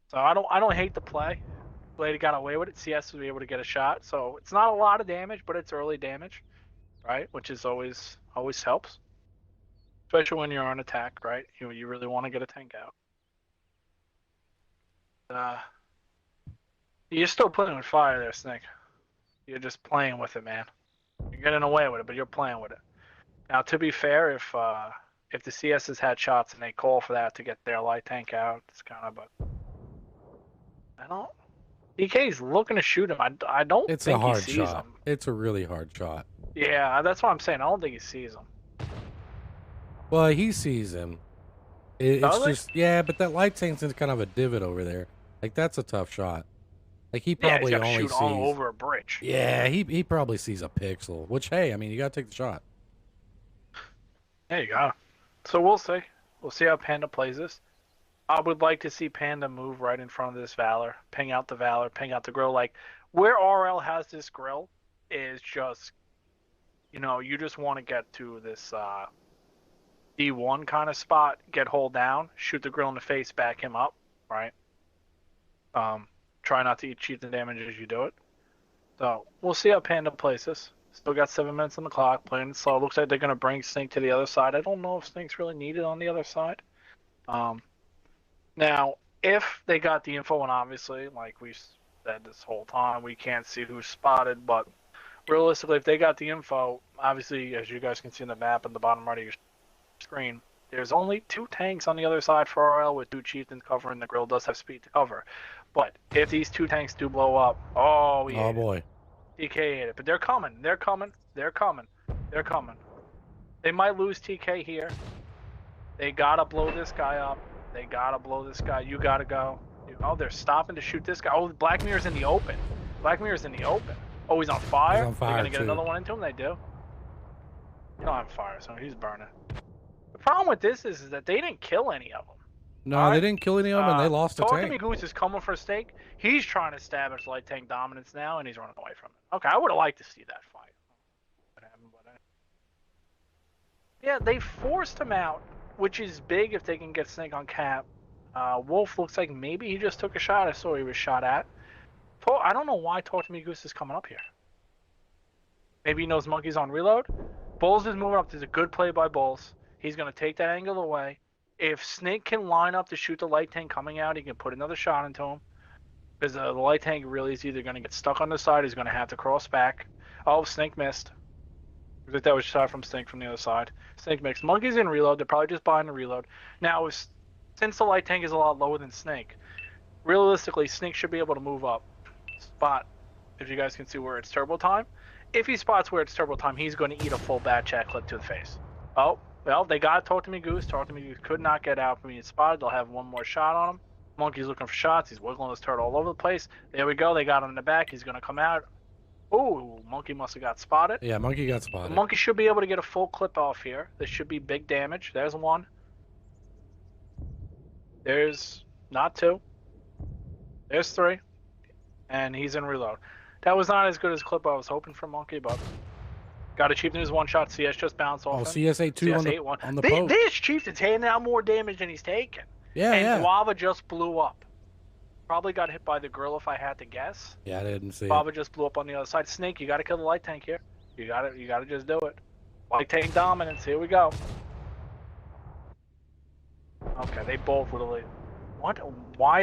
So I don't hate the play. Blade got away with it. CS was able to get a shot. So it's not a lot of damage, but it's early damage, right? Which is always helps. Especially when you're on attack, right? You really want to get a tank out. You're still playing with fire there, Snake. You're just playing with it, man. You're getting away with it, but you're playing with it. Now, to be fair, if the CSs had shots and they call for that to get their light tank out, it's kind of DK's looking to shoot him. I don't It's think a hard he sees shot. him. It's a really hard shot. Yeah, that's what I'm saying. I don't think he sees him. Well, he sees him. It's Does he? just, yeah, but that light tank's in kind of a divot over there. Like, that's a tough shot. Like, he Yeah, he's probably got to only shoot sees... all over a bridge. Yeah, he probably sees a pixel. Which, hey, I mean, you got to take the shot. There you go. So we'll see. We'll see how Panda plays this. I would like to see Panda move right in front of this Valor, ping out the Valor, ping out the grill. Like, where RL has this grill is just, you just want to get to this D1 kind of spot, get hold down, shoot the grill in the face, back him up, right? Try not to eat chieftain damage as you do it. So we'll see how Panda plays this. Still got 7 minutes on the clock, playing it slow. Looks like they're going to bring Snake to the other side. I don't know if Snake's really needed on the other side. Now, if they got the info, and obviously, like we said this whole time, we can't see who's spotted, but realistically, if they got the info, obviously, as you guys can see in the map in the bottom right of your screen, there's only 2 tanks on the other side for RL with 2 chieftains covering. The grill does have speed to cover. But if these 2 tanks do blow up, oh boy. TK ate it. But they're coming. They're coming. They might lose TK here. They gotta blow this guy up. You gotta go. Oh, they're stopping to shoot this guy. Oh, Black Mirror's in the open. Oh, he's on fire? He's on fire, They're gonna get too. another one into him? They do. He's on fire, so he's burning. The problem with this is that they didn't kill any of them. No, All right. they didn't kill any of them, and they lost a Talk to tank. Me Goose is coming for a stake. He's trying to establish light tank dominance now, and he's running away from it. Okay, I would have liked to see that fight. Yeah, they forced him out, which is big if they can get Snake on cap. Wolf looks like maybe he just took a shot. I saw he was shot at. I don't know why Talk to Me Goose is coming up here. Maybe he knows Monkey's on reload. Bulls is moving up. There's a good play by Bulls. He's going to take that angle away. If Snake can line up to shoot the light tank coming out, he can put another shot into him. Because the light tank really is either going to get stuck on the side, he's going to have to cross back. Oh, Snake missed. I think that was a shot from Snake from the other side. Snake mixed. Monkey's in reload. They're probably just buying the reload. Now, since the light tank is a lot lower than Snake, realistically, Snake should be able to move up. Spot, if you guys can see where it's turbo time. If he spots where it's turbo time, he's going to eat a full bad chat clip to the face. Oh, well, they got Talk to Me Goose. Talk to Me Goose could not get out from being spotted. They'll have one more shot on him. Monkey's looking for shots. He's wiggling his turret all over the place. There we go. They got him in the back. He's going to come out. Ooh, Monkey must have got spotted. Yeah, Monkey got spotted. Monkey should be able to get a full clip off here. This should be big damage. There's one. There's not 2. There's 3. And he's in reload. That was not as good as clip I was hoping for Monkey, but got a Chieftain who's one shot. CS just bounced off him. CS 2 on the post. This Chieftain's handing out more damage than he's taking. Yeah, and Guava just blew up. Probably got hit by the grill if I had to guess. Yeah, I didn't see Guava just blew up on the other side. Snake, you got to kill the light tank here. You got to just do it. Light tank dominance. Here we go. Okay, they both literally. What? What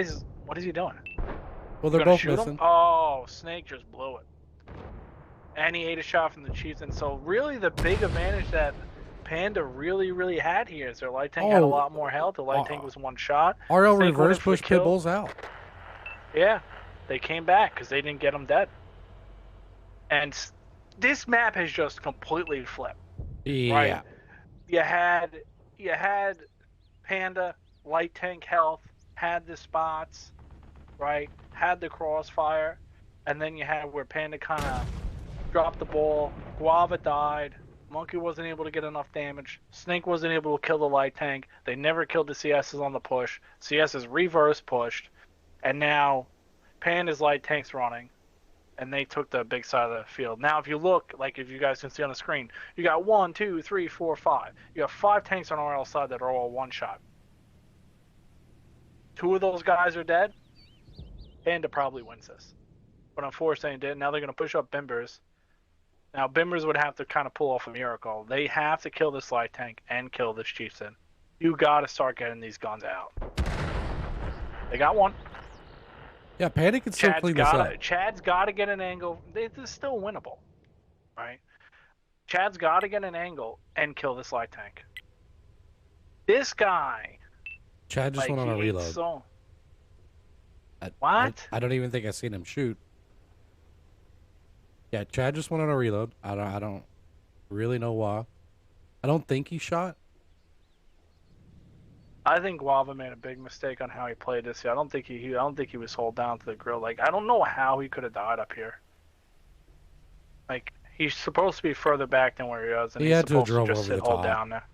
is he doing? Well, they're both missing. Oh, Snake just blew it. And he ate a shot from the Chieftain. So really the big advantage that Panda really had here is their light tank had a lot more health. The light tank was one shot. RL Snake reverse pushed Pitbulls out. Yeah, they came back because they didn't get him dead. And this map has just completely flipped. Yeah. Right. You had Panda, light tank health, had the spots, right? Had the crossfire, and then you had where Panda kind of dropped the ball. Guava died. Monkey wasn't able to get enough damage. Snake wasn't able to kill the light tank. They never killed the CSs on the push. CSs reverse pushed, and now Panda's light tank's running, and they took the big side of the field. Now, if you look, like if you guys can see on the screen, you got 1, 2, 3, 4, 5. You have 5 tanks on RL side that are all one shot. 2 of those guys are dead. Panda probably wins this, but unfortunately, they did. Now they're going to push up Bimbers. Now Bimbers would have to kind of pull off a miracle. They have to kill this light tank and kill this chieftain. You got to start getting these guns out. They got one. Yeah, Panda can still clean this up. Chad's got to get an angle. This is still winnable, right? Chad's got to get an angle and kill this light tank. This guy. Chad just went on a reload. What? I don't even think I've seen him shoot. Yeah, Chad just went on a reload. I don't really know why. I don't think he shot. I think Guava made a big mistake on how he played this year. I don't think he was hold down to the grill. Like, I don't know how he could have died up here. Like, he's supposed to be further back than where he was, and he he's had to supposed drove to just over sit the hold top. down there.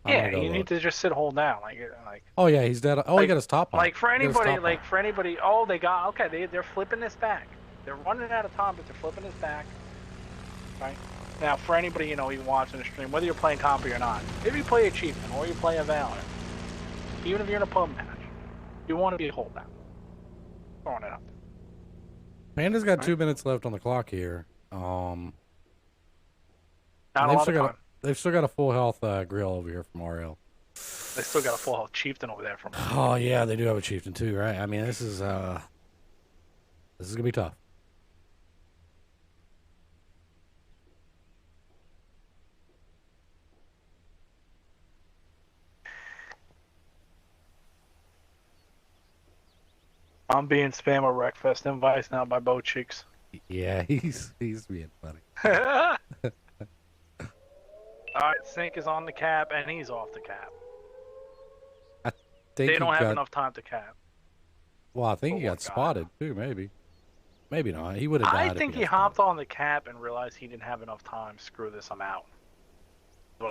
Yeah, you need to just sit hold down. Like. Oh yeah, he's dead. Oh, he got his top on. Like for anybody, oh, they're flipping this back. They're running out of time, but they're flipping this back. Right now, for anybody even watching the stream, whether you're playing comp or not, if you play a chieftain or you play a Valor, even if you're in a pub match, you want to be a hold down. Throwing it up. Panda's got 2 minutes left on the clock here. Not a lot of time. They've still got a full health grill over here from RL. They still got a full health chieftain over there from. Oh yeah, they do have a chieftain too, right? I mean, this is gonna be tough. I'm being spammed with Wreckfest invites now by Bo Cheeks. Yeah, he's being funny. Alright, Snake is on the cap, and he's off the cap. I think they don't have enough time to cap. Well, I think he got spotted, too, maybe. Maybe not. He would have died. I think he hopped on the cap and realized he didn't have enough time. Screw this, I'm out.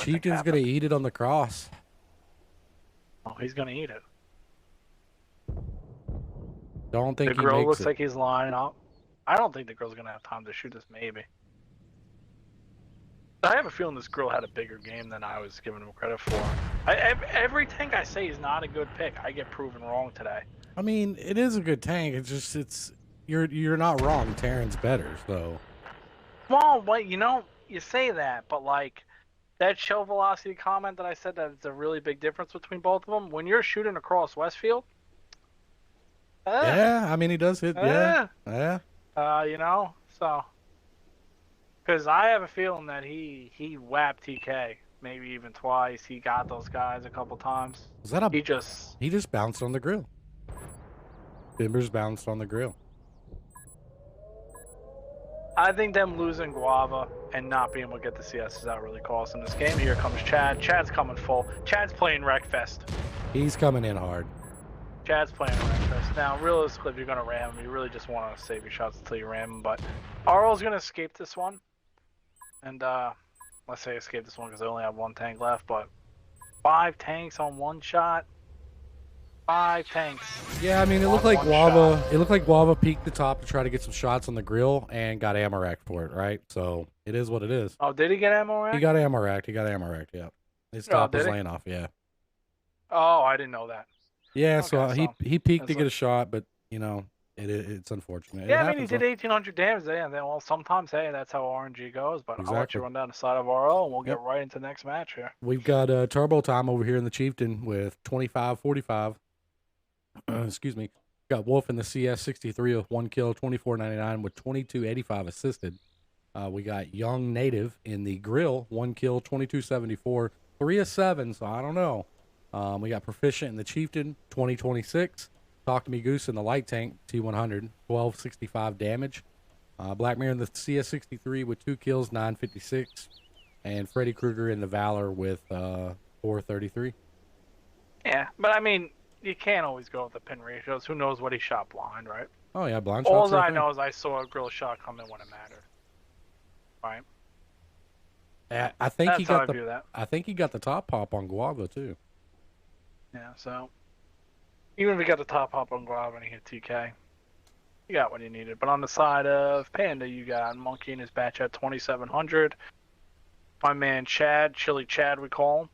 Chieftain's going to eat it on the cross. Oh, he's going to eat it. Don't think the he girl makes looks it. like he's lining up. I don't think the girl's going to have time to shoot this, maybe. I have a feeling this girl had a bigger game than I was giving him credit for. Every tank I say is not a good pick. I get proven wrong today. I mean, it is a good tank. It's just you're not wrong. Terran's better, so. Well, you say that, but like that shell velocity comment that I said that it's a really big difference between both of them. When you're shooting across Westfield. Yeah, I mean he does hit. Yeah. So. Because I have a feeling that he whapped TK maybe even twice. He got those guys a couple times. Was that he just bounced on the grill. Bimbers bounced on the grill. I think them losing Guava and not being able to get the CSs out really cost in this game. Here comes Chad. Chad's coming full. Chad's playing Wreckfest. He's coming in hard. Chad's playing Wreckfest. Now, realistically, if you're going to ram him, you really just want to save your shots until you ram him. But RL's going to escape this one. And let's say escape this one because I only have 1 tank left. But 5 tanks on 1 shot. 5 tanks. Yeah, I mean, it looked like Guava. It looked like Guava peeked the top to try to get some shots on the grill and got ammo racked for it, right? So it is what it is. Oh, did he get ammo racked? He got ammo racked. Yeah. His top was laying off. Yeah. Oh, I didn't know that. Yeah, so he peeked to get a shot, but it's unfortunate. Yeah, I mean, he did 1,800 damage there, and then sometimes, hey, that's how RNG goes. But I'll let you run down the side of RL, and we'll get right into the next match here. We've got turbo time over here in the Chieftain with 25:45. Excuse me. Got Wolf in the CS63 with 1 kill, 24.99 with 22.85 assisted. We got Young Native in the Grill, 1 kill, 22.74, 3 of 7. So I don't know. We got Proficient in the Chieftain, 20.26. Talk to Me Goose in the Light Tank, T100, 12.65 damage. Black Mirror in the CS63 with 2 kills, 9.56. and Freddy Krueger in the Valor with 433. Yeah, but I mean, you can't always go with the pin ratios. Who knows what he shot blind, right? Oh yeah, blind shots All are a I thing. know is I saw a grill shot come in when it mattered. Right? I think he That's how got I the. view that. I think he got the top pop on Guava too. Yeah, so even if he got the top hop on Guava and he hit TK, you got what you needed. But on the side of Panda, you got Monkey and his batch at 2,700. My man Chad, Chili Chad, we call him.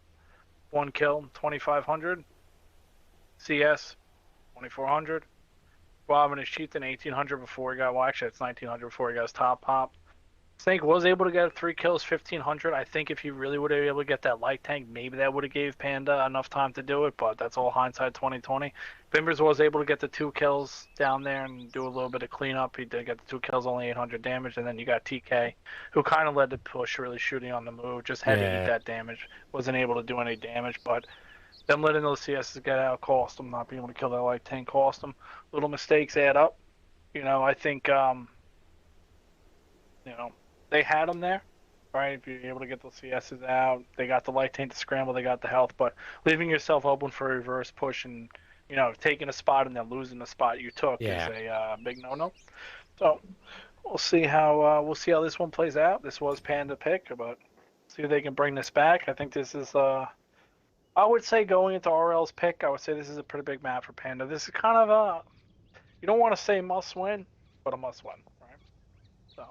1 kill, 2,500. CS, 2,400. Bob and his Chieftain, 1,800 before he got, well, actually, it's 1,900 before he got his top pop. Snake was able to get 3 kills, 1,500. I think if he really would have been able to get that light tank, maybe that would have gave Panda enough time to do it, but that's all hindsight 2020. Bimbers was able to get the 2 kills down there and do a little bit of cleanup. He did get the 2 kills, only 800 damage, and then you got TK, who kind of led the push, really shooting on the move, just had to eat that damage. Wasn't able to do any damage, but them letting those CSs get out cost him. Not being able to kill that light tank cost him. Little mistakes add up. I think, they had him there, right? If you're able to get those CSs out, they got the light tank to scramble, they got the health, but leaving yourself open for a reverse push and, taking a spot and then losing the spot you took is a big no-no. So we'll see how this one plays out. This was Panda pick, but see if they can bring this back. I think this is I would say going into RL's pick, I would say this is a pretty big map for Panda. This is kind of you don't want to say must win, but a must win, right? So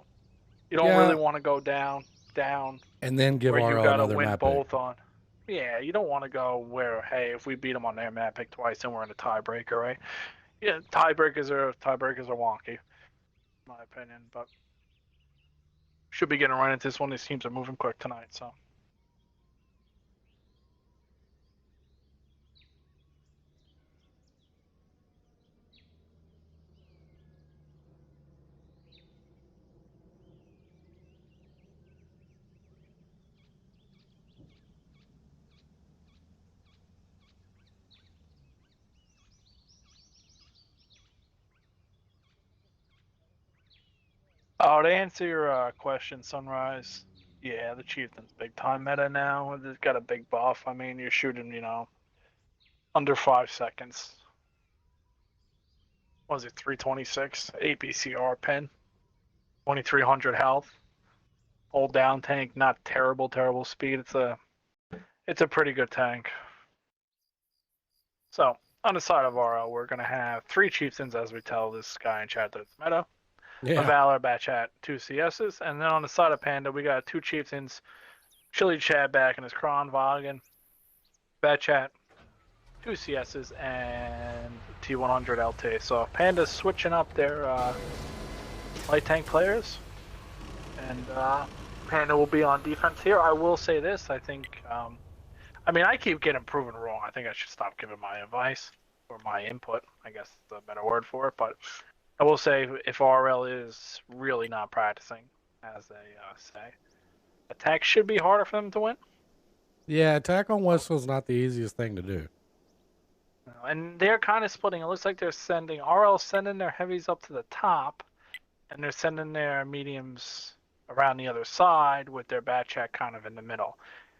you don't really want to go down, and then give where you RL got to another win map both pick. on. Yeah, you don't want to go where, hey, if we beat them on their map pick twice, then we're in a tiebreaker, right? Yeah, tiebreakers are wonky, in my opinion, but should be getting right into this one. These teams are moving quick tonight, so. Oh, to answer your question, Sunrise, yeah, the Chieftain's big time meta now. They've got a big buff. I mean, you're shooting, under 5 seconds. What was it, 326? APCR pen, 2,300 health. Hold down tank, not terrible speed. It's a pretty good tank. So, on the side of RL, we're going to have 3 Chieftains as we tell this guy in chat that it's meta. A Valor, Batch at 2 CSs, and then on the side of Panda, we got 2 Chieftains, Chili Chad back in his Kronwagen, Batch at 2 CSs, and T100 LT. So Panda's switching up their light tank players, and Panda will be on defense here. I will say this, I think, I keep getting proven wrong. I think I should stop giving my advice, or my input, I guess is the better word for it, but I will say, if RL is really not practicing, as they say, attack should be harder for them to win. Yeah, attack on Westfield's not the easiest thing to do. And they're kind of splitting. It looks like they're RL sending their heavies up to the top, and they're sending their mediums around the other side with their bat check kind of in the middle.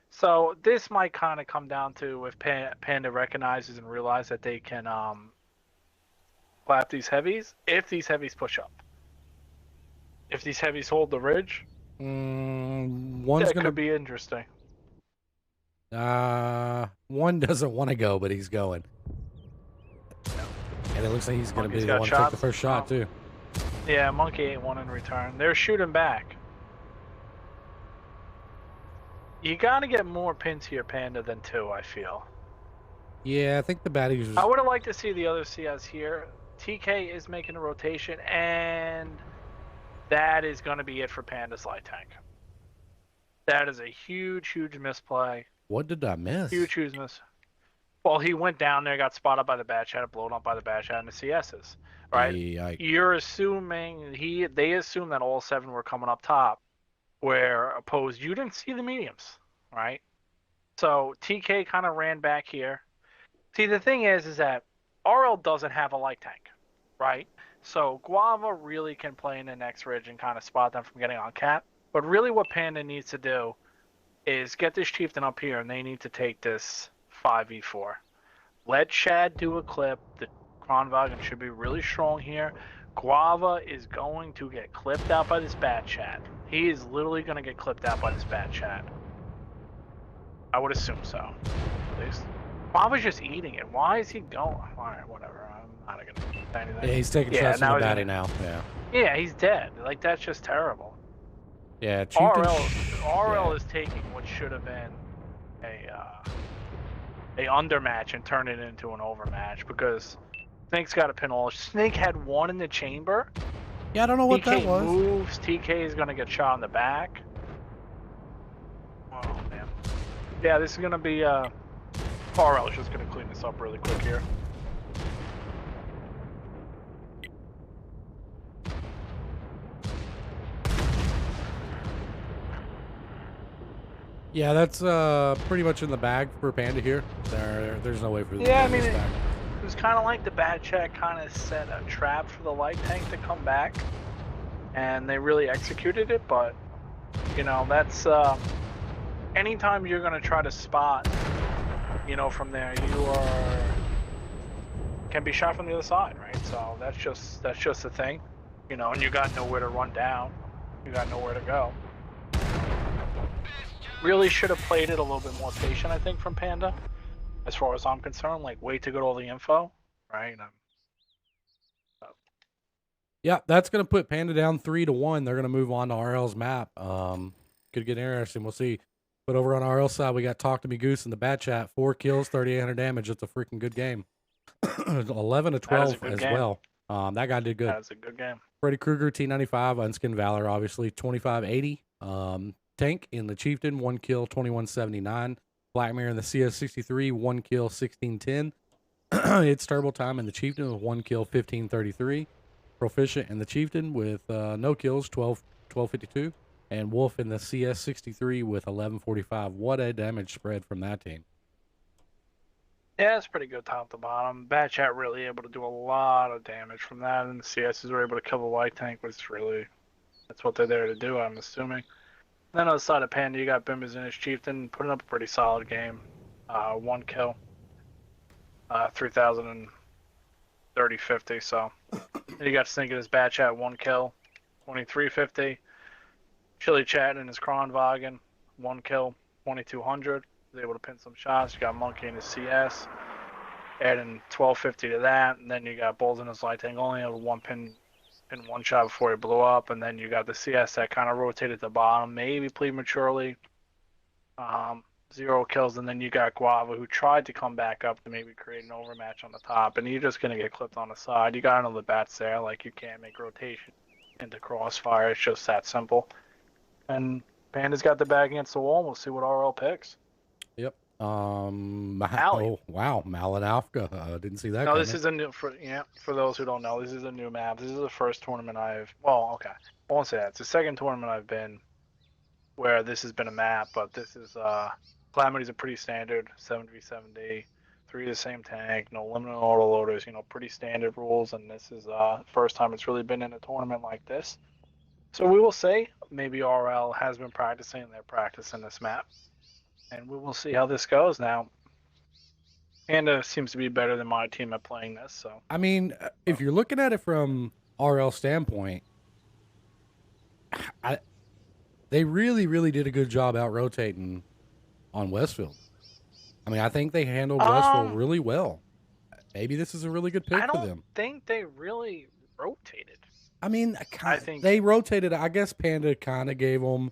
So this might kind of come down to if Panda recognizes and realizes that they can clap these heavies, if these heavies push up. If these heavies hold the ridge, that could be interesting. One doesn't want to go, but he's going. And it looks like he's going to be the one to take the first shot, too. Yeah, Monkey ain't one in return. They're shooting back. You got to get more pins here, Panda, than 2, I feel. Yeah, I think the baddies... I would have liked to see the other CS here. TK is making a rotation, and that is going to be it for Panda's light tank. That is a huge misplay. What did I miss? Huge miss. Well, he went down there, got spotted by the bat chat, blown up by the bat chat and the CSs, right? You're assuming they assume that all 7 were coming up top, where opposed you didn't see the mediums, right? So TK kind of ran back here. See, the thing is that RL doesn't have a light tank, right? So Guava really can play in the next ridge and kind of spot them from getting on cap. But really what Panda needs to do is get this chieftain up here, and they need to take this 5v4. Let Chad do a clip. The Kronwagen should be really strong here. Guava is going to get clipped out by this bat chat. He is literally going to get clipped out by this bat chat. I would assume so, at least. Guava's just eating it. Why is he going? Alright, whatever. I'm not going to say anything. Yeah, he's taking shots from the batty now. Yeah. Yeah, he's dead. Like, that's just terrible. Yeah, Chieftain... RL is taking what should have been a undermatch and turn it into an overmatch because Snake's got a pin all. Snake had one in the chamber. Yeah, I don't know what that was. Moves. TK is gonna get shot in the back. Oh man. Yeah, this is gonna be RL is just gonna clean this up really quick here. Yeah, that's pretty much in the bag for Panda here. There's no way for them Yeah, I to mean, get this back. it was kind of like the bad check kind of set a trap for the light tank to come back, and they really executed it. But you know, that's anytime you're gonna try to spot, you know, from there, you can be shot from the other side, right? So that's just the thing, you know, and you got nowhere to run down, you got nowhere to go. Really should have played it a little bit more patient, I think, from Panda, as far as I'm concerned. Like, wait to get all the info, right? Yeah, that's going to put Panda down 3-1. They're going to move on to RL's map. Could get interesting. We'll see. But over on RL side, we got Talk to Me Goose in the bat chat. 4 kills, 3,800 damage. It's a freaking good game. 11 to 12 as well. That guy did good. That's a good game. Freddy Krueger, T95, Unskinned Valor, obviously, 2580. Tank in the Chieftain, 1 kill, 2179. Black Mirror in the CS63, 1 kill, 1610. It's Turbo Time in the Chieftain with 1 kill, 1533. Proficient in the Chieftain with no kills, 1252. And Wolf in the CS63 with 1145. What a damage spread from that team. Yeah, it's pretty good top to bottom. Bad Chat really able to do a lot of damage from that, and the CSs were able to kill the light tank, which is really, that's what they're there to do, I'm assuming. Then on the side of Panda, you got Bimbers in his Chieftain, putting up a pretty solid game. 1 kill. 3,030-50, so. Then you got Snake in his Bad Chat, 1 kill. 2350. Chili Chat in his Kronwagen, 1 kill. 2200. Was able to pin some shots. You got Monkey in his CS. Adding 1250 to that. And then you got Bulls in his light tank, only had 1 pin in 1 shot before he blew up, and then you got the CS that kind of rotated the bottom, maybe prematurely. 0 kills, and then you got Guava, who tried to come back up to maybe create an overmatch on the top, and you're just going to get clipped on the side. You got another bats there, like you can't make rotation into crossfire. It's just that simple. And Panda's got the bag against the wall. We'll see what RL picks. Yep. Mally. Oh, wow. Malinalfka. Didn't see that. No, this is a new, for those who don't know, this is a new map. This is the first tournament I won't say that. It's the second tournament I've been where this has been a map, but this is, Calamity's a pretty standard 7v7D, 3 the same tank, no limited auto loaders, you know, pretty standard rules, and this is, first time it's really been in a tournament like this. So we will see. Maybe RL has been practicing, they're practicing this map. And we will see how this goes now. Panda seems to be better than my team at playing this. So I mean, if you're looking at it from RL standpoint, they really, really did a good job out rotating on Westfield. I mean, I think they handled Westfield really well. Maybe this is a really good pick for them. I don't think they really rotated. I mean, I think they rotated. I guess Panda kind of gave them,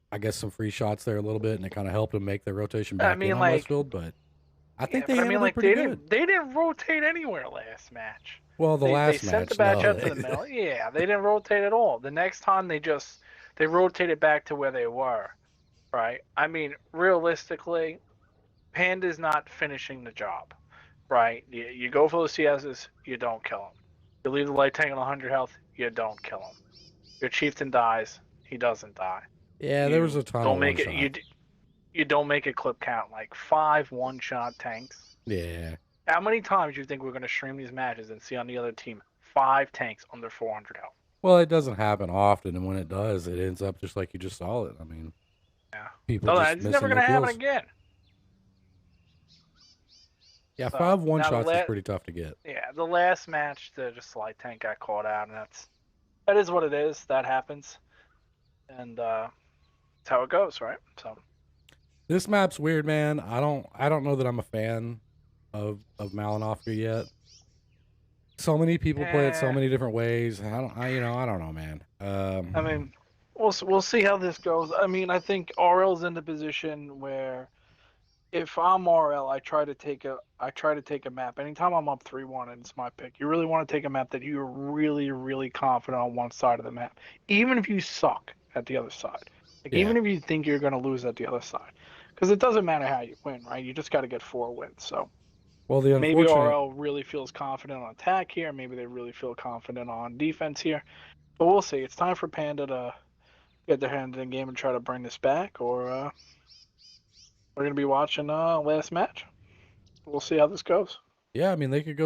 I guess, some free shots there a little bit, and it kind of helped them make their rotation back in on Westfield. But I think they handled it pretty good. They didn't rotate anywhere last match. Well, they last match, sent the batch up to the middle. Yeah, they didn't rotate at all. The next time they rotated back to where they were, right? I mean, realistically, Panda's not finishing the job, right? You go for the CSs, you don't kill them. You leave the light tank on 100 health, you don't kill him. Your chieftain dies, he doesn't die. Yeah, there was a ton of one-shot. You don't make a clip count, like 5 one-shot tanks. Yeah. How many times do you think we're going to stream these matches and see on the other team 5 tanks under 400 health? Well, it doesn't happen often, and when it does, it ends up just like you just saw it. I mean, Yeah. people So just it's never missing their gonna happen kills. again. Yeah, So 5 one now shots is pretty tough to get. the last match, the just light tank got caught out, and that is what it is. That happens, and that's how it goes, right? So This map's weird, man. I don't know that I'm a fan of Malinofsky yet. So many people play it so eh, many different ways. I don't know, man. I mean, we'll see how this goes. I mean, I think RL's in the position where if I'm RL, I try to take a map. Anytime I'm up 3-1 and it's my pick, you really want to take a map that you're really, really confident on one side of the map. Even if you suck at the other side. Like Yeah. even if you think you're gonna lose at the other side. Because it doesn't matter how you win, right? You just gotta get 4 wins. So Well, the maybe unfortunate, RL really feels confident on attack here, maybe they really feel confident on defense here. But we'll see. It's time for Panda to get their hand in the game and try to bring this back, or we're gonna be watching last match. We'll see how this goes. yeah, I mean they could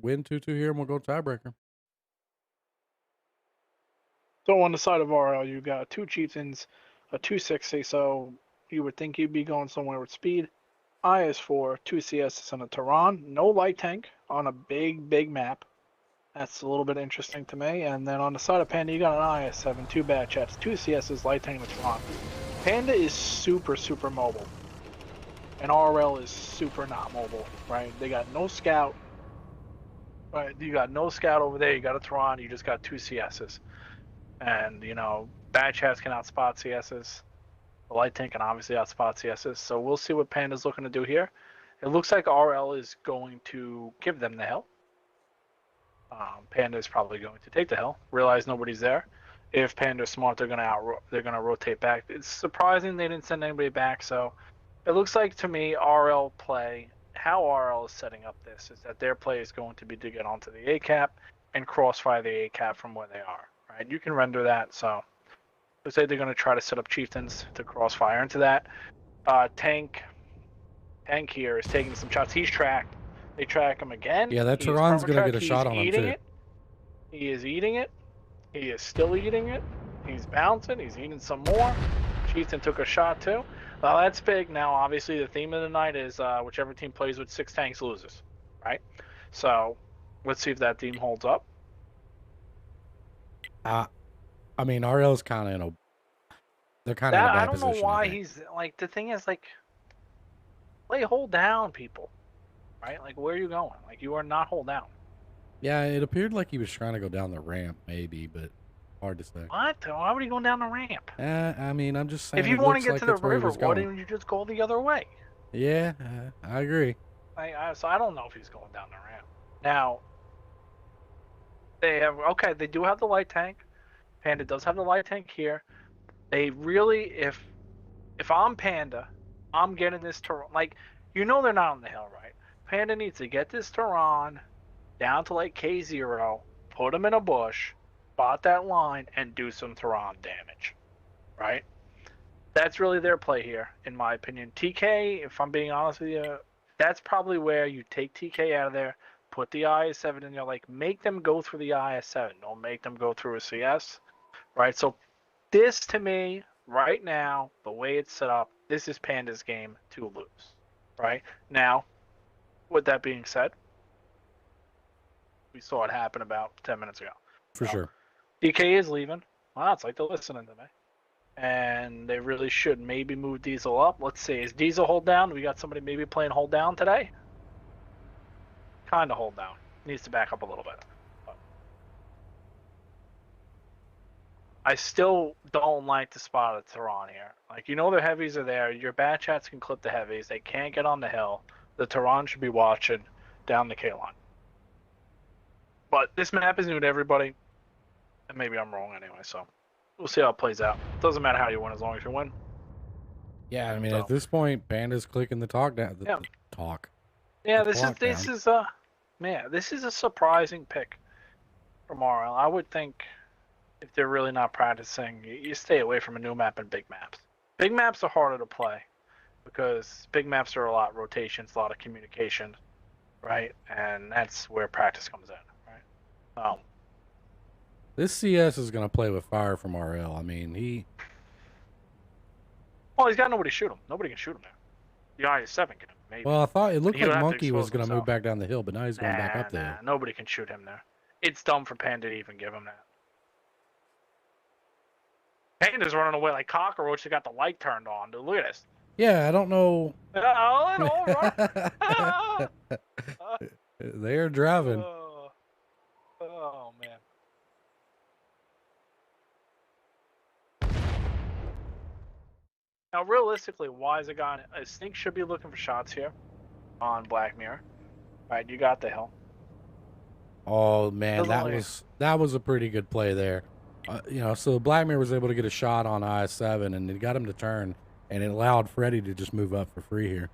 win 2-2 here, and we'll go tiebreaker. So on the side of RL, you got 2 chieftains, a 260. So you would think you'd be going somewhere with speed. I is for 2 CSs and a Tehran. No light tank on a big map. That's a little bit interesting to me. And then on the side of Panda, you got an IS7, 2 bad chats, 2 CSs, light tank, and a Tehran. Panda is super mobile. And RL is super not mobile, right? They got no scout. Right, you got no scout over there. You got a Tehran. You just got 2 CSs. And, bad chats can outspot CSs. The light tank can obviously outspot CSs. So we'll see what Panda's looking to do here. It looks like RL is going to give them the hill. Panda is probably going to take the hill. Realize nobody's there. If Panda's smart, they're gonna rotate back. It's surprising they didn't send anybody back. So it looks like to me RL play. How RL is setting up this is that their play is going to be to get onto the A cap and crossfire the A cap from where they are. Right, you can render that. So looks like they're going to try to set up chieftains to crossfire into that. Tank here is taking some shots. He's tracked. They track him again. Yeah, that He is Tehran's gonna get perma-tracked. a shot on him eating too. it. He is eating it. He is still eating it. He's bouncing. He's eating some more. Chieftain took a shot too. Now that's big. Now obviously the theme of the night is whichever team plays with 6 tanks loses, right? So let's see if that theme holds up. I mean RL's kind of in a they're kind of in a That I bad don't know position. I why think. he's like the thing is like play hold down, people, right? Like where are you going? Like you are not hold down. Yeah, it appeared like he was trying to go down the ramp, maybe, but hard to say. What? Why would he go down the ramp? I mean, I'm just saying If you it want to looks get like to the that's where he river, was why going. didn't you just go the other way? Yeah, I agree. So I don't know if he's going down the ramp. Now they do have the light tank. Panda does have the light tank here. They really if I'm Panda, I'm getting this Tehran. Like they're not on the hill, right? Panda needs to get this Tehran down to like K0, put him in a bush, spot that line, and do some Tehran damage, right? That's really their play here, in my opinion. TK, if I'm being honest with you, that's probably where you take TK out of there, put the IS7 in there, like make them go through the IS7. Don't make them go through a CS, right? So this to me, right now, the way it's set up, this is Panda's game to lose, right? Now, with that being said, we saw it happen about 10 minutes ago. For sure. DK is leaving. Wow, it's like they're listening to me. And they really should maybe move Diesel up. Let's see. Is Diesel hold down? We got somebody maybe playing hold down today? Kind of hold down. Needs to back up a little bit. But I still don't like the spot of Tehran here. Like, the heavies are there. Your bad chats can clip the heavies. They can't get on the hill. The Tehran should be watching down the K line. But this map is new to everybody. And maybe I'm wrong anyway, so we'll see how it plays out. Doesn't matter how you win as long as you win. Yeah, I mean, So. at this point, Panda's clicking the talk down. The talk. Yeah, the this clock is down. this is a surprising pick from RL. I would think if they're really not practicing, you stay away from a new map and big maps. Big maps are harder to play because big maps are a lot of rotations, a lot of communication, right? And that's where practice comes in, right? This CS is going to play with fire from RL. I mean, Well, he's got nobody to shoot him. Nobody can shoot him there. The IS-7 can, maybe. well, I thought it looked He don't like have to Monkey was expose going to move himself. back down the hill, but now he's going back up the hill. Nobody can shoot him there. It's dumb for Panda to even give him that. Panda's running away like cockroach that got the light turned on. Dude, look at this. Yeah, I don't know. Oh, They're driving. Oh, man. Now, realistically, why is it gone? I think should be looking for shots here on Black Mirror. All right, you got the hill. Oh man, Doesn't that was a pretty good play there. So Black Mirror was able to get a shot on IS-7, and it got him to turn, and it allowed Freddy to just move up for free here.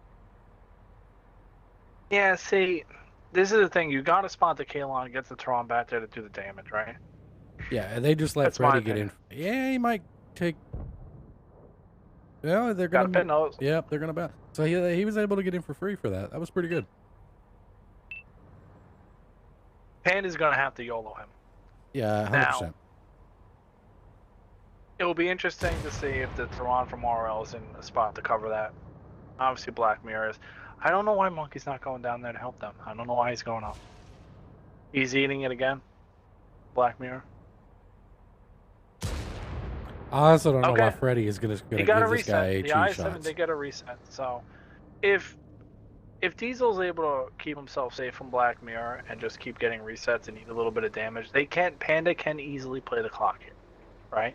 Yeah, see, this is the thing. You got to spot the Kalon and get the Tron back there to do the damage, right? Yeah, and they just let That's my Freddy get in. Yeah, he might take. Yeah, they're Got to gonna. pin those. Yep, they're gonna bet. So he was able to get in for free for that. That was pretty good. Panda's going to have to YOLO him. Yeah, 100%. Now, it will be interesting to see if the Tron from RL is in a spot to cover that. Obviously, Black Mirror is. I don't know why Monkey's not going down there to help them. I don't know why he's going up. He's eating it again. Black Mirror. I also don't know why Freddy is gonna give this guy a the cheap I7 shots. they get a reset. So, if Diesel's able to keep himself safe from Black Mirror and just keep getting resets and eat a little bit of damage, Panda can easily play the clock here, right?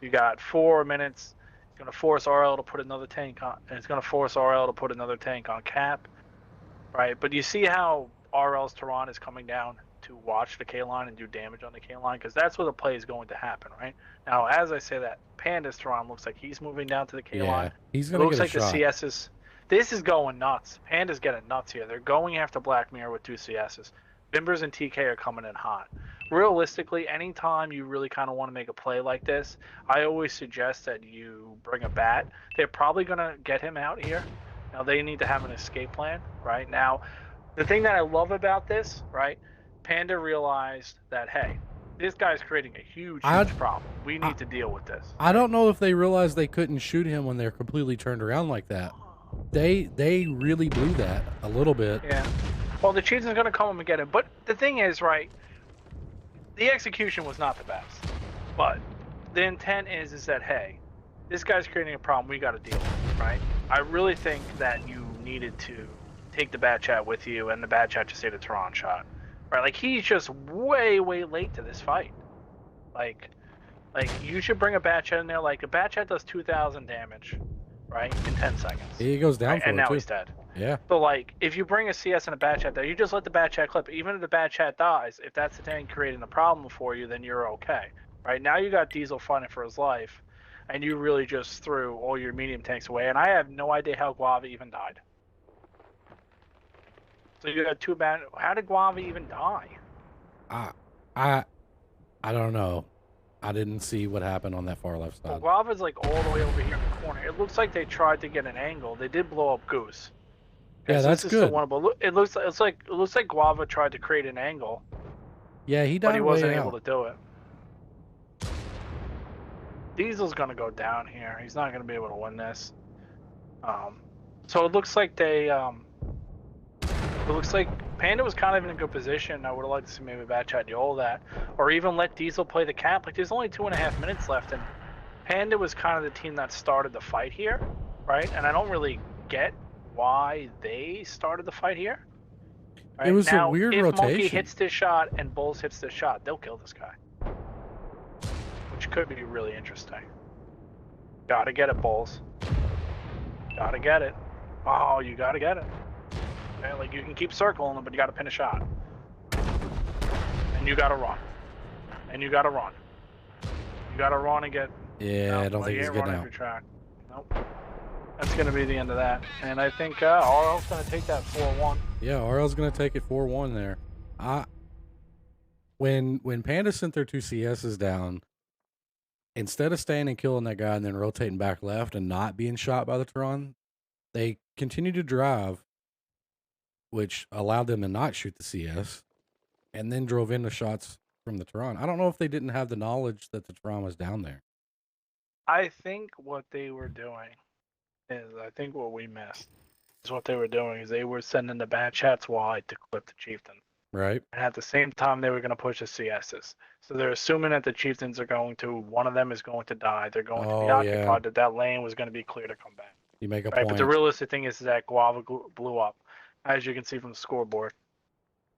You got 4 minutes. It's gonna force RL to put another tank on, and it's gonna force RL to put another tank on Cap, right? But you see how RL's Tehran is coming down to watch the K-line and do damage on the K-line, because that's where the play is going to happen, right? Now, as I say that, Panda's Tehran looks like he's moving down to the K-line. Yeah, he's gonna looks get a like shot. the CSs. This is going nuts. Panda's getting nuts here. They're going after Black Mirror with 2 CSs. Bimbers and TK are coming in hot. Realistically, anytime you really kind of want to make a play like this, I always suggest that you bring a bat. They're probably going to get him out here. Now, they need to have an escape plan, right? Now, the thing that I love about this, right, Panda realized that, hey, this guy's creating a huge problem. We need to deal with this. I don't know if they realized they couldn't shoot him when they're completely turned around like that. They really blew that a little bit. Yeah. Well, the Chiefs is going to come and get him. But the thing is, right, the execution was not the best. But the intent is that, hey, this guy's creating a problem. We got to deal with it, right? I really think that you needed to take the bat chat with you, and the bat chat just hit a Tehran shot, right? Like, he's just way, way late to this fight. Like you should bring a bat chat in there. Like, a bat chat does 2,000 damage, right, in 10 seconds. He goes down right? for and it, now too. he's dead. Yeah. So, like, if you bring a CS and a bat chat there, you just let the bat chat clip. Even if the bat chat dies, if that's the tank creating the problem for you, then you're okay. Right? Now you got Diesel fighting for his life, and you really just threw all your medium tanks away. And I have no idea how Guava even died. So you got 2 bat. How did Guava even die? I don't know. I didn't see what happened on that far left side. Well, Guava's like all the way over here in the corner. It looks like they tried to get an angle. They did blow up Goose. Yeah, that's good. It looks like Guava tried to create an angle. Yeah, he died. But he wasn't able out. to do it. Diesel's gonna go down here. He's not gonna be able to win this. So it looks like Panda was kind of in a good position. I would have liked to see maybe Bat Chat do all that, or even let Diesel play the cap. Like, there's only 2.5 minutes left, and Panda was kind of the team that started the fight here, right? And I don't really get why they started the fight here. Right? It was now, a weird if rotation. Monkey hits this shot and Bulls hits this shot, they'll kill this guy, which could be really interesting. Gotta get it, Bulls. Gotta get it. Oh, you gotta get it. Okay, like, you can keep circling them, but you gotta pin a shot. And you gotta run. And you gotta run. You gotta run and get... Yeah, no, I don't think he's good now. Track. Nope. That's gonna be the end of that. And I think RL's gonna take that 4-1. Yeah, RL's gonna take it 4-1 there. When Panda sent their 2 CSs down, instead of staying and killing that guy and then rotating back left and not being shot by the Tehran, they continued to drive, which allowed them to not shoot the CS, and then drove into shots from the Tehran. I don't know if they didn't have the knowledge that the Tehran was down there. I think what they were doing I think what we missed is what they were doing is they were sending the bad chats wide to clip the Chieftain. Right. And at the same time, they were going to push the CSs. So they're assuming that the Chieftains are going to, one of them is going to die. They're going to be occupied, that lane was going to be clear to come back. You make a right? point. But the realistic thing is that Guava blew up. As you can see from the scoreboard,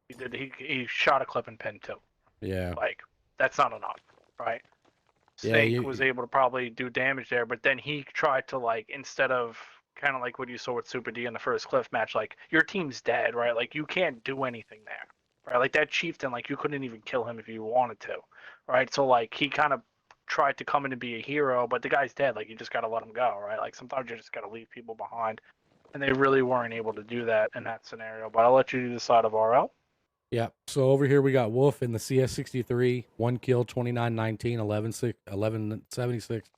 he shot a clip and pinned too. Yeah. Like, that's not enough, right? Snake was able to probably do damage there, but then he tried to, like, instead of kind of like what you saw with Super D in the first Cliff match, like, your team's dead, right? Like, you can't do anything there, right? Like, that Chieftain, like, you couldn't even kill him if you wanted to, right? So, like, he kind of tried to come in and be a hero, but the guy's dead. Like, you just got to let him go, right? Like, sometimes you just got to leave people behind, and they really weren't able to do that in that scenario. But I'll let you do the side of RL. Yeah. So over here we got Wolf in the CS63, 1 kill, 29-19, 1176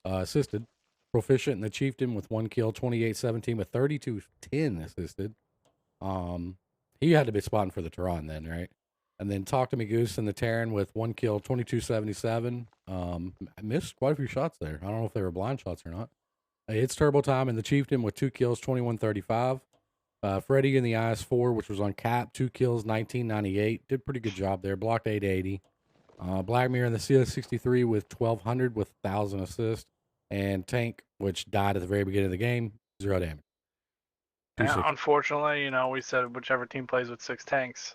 assisted. Proficient in the Chieftain with 1 kill, 28-17 with 32-10 assisted. He had to be spotting for the Tehran then, right? And then Talk to Me Goose in the Terran with 1 kill, 22-77. I missed quite a few shots there. I don't know if they were blind shots or not. It's Turbo Time in the Chieftain with 2 kills, 21-35. Freddie in the IS-4, which was on cap, 2 kills, 1998. Did pretty good job there. Blocked 880. Black Mirror in the CS63 with 1,200 with 1,000 assists. And Tank, which died at the very beginning of the game, 0 damage. Yeah, unfortunately, we said whichever team plays with 6 tanks.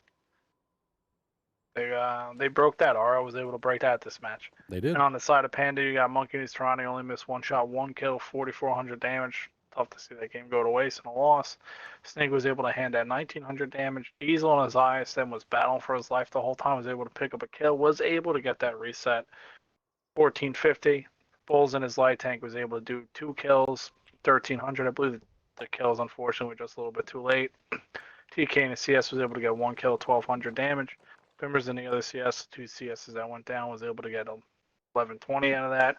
They broke that. Aura was able to break that this match. They did. And on the side of Panda, you got Monkey and his Toronto. Only missed 1 shot, 1 kill, 4,400 damage. Tough to see that game go to waste and a loss. Snake was able to hand that 1,900 damage. Diesel on his ISM was battling for his life the whole time. Was able to pick up a kill. Was able to get that reset. 1,450. Bulls in his light tank was able to do 2 kills. 1,300. I believe the kills, unfortunately, were just a little bit too late. TK in the CS was able to get 1 kill, 1,200 damage. Pimbers in the other CS, 2 CSs that went down, was able to get 1,120 out of that.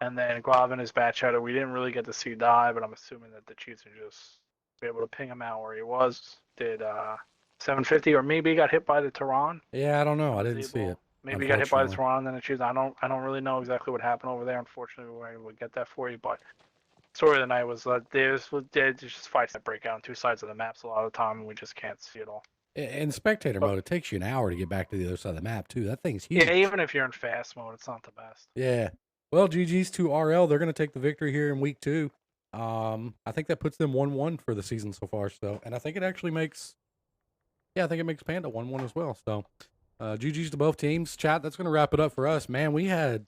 And then Guav in his batch shadow, we didn't really get to see die, but I'm assuming that the Chiefs are just be able to ping him out where he was. Did 750, or maybe he got hit by the Tehran. Yeah, I don't know. I didn't see it. Maybe he got hit by the Tehran and then the Chiefs. I don't really know exactly what happened over there. Unfortunately, we weren't able to get that for you. But story of the night was there's just fights that break out on 2 sides of the maps a lot of the time, and we just can't see it all. In spectator mode, it takes you an hour to get back to the other side of the map, too. That thing's huge. Yeah, even if you're in fast mode, it's not the best. Yeah. Well, GG's to RL. They're going to take the victory here in week 2. I think that puts them 1-1 for the season so far. So, and I think it actually makes, I think it makes Panda 1-1 as well. So, GG's to both teams. Chat, that's going to wrap it up for us. Man, we had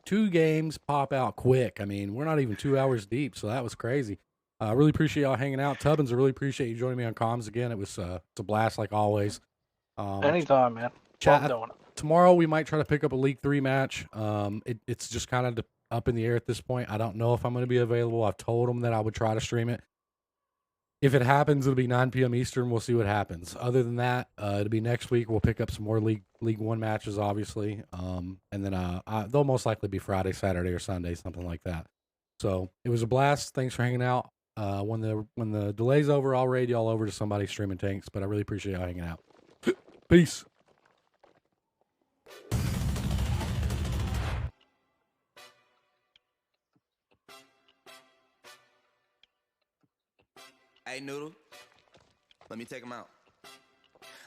2 games pop out quick. I mean, we're not even 2 hours deep, so that was crazy. I really appreciate y'all hanging out. Tubbins, I really appreciate you joining me on comms again. It's a blast like always. Anytime, man. Chat, tomorrow we might try to pick up a League 3 match. It's just kind of up in the air at this point. I don't know if I'm going to be available. I've told them that I would try to stream it. If it happens, it'll be 9 p.m. Eastern. We'll see what happens. Other than that, it'll be next week. We'll pick up some more League 1 matches, obviously. And then they'll most likely be Friday, Saturday, or Sunday, something like that. So it was a blast. Thanks for hanging out. When the delay's over, I'll raid y'all over to somebody streaming tanks. But I really appreciate y'all hanging out. Peace. Hey, Noodle, let me take him out.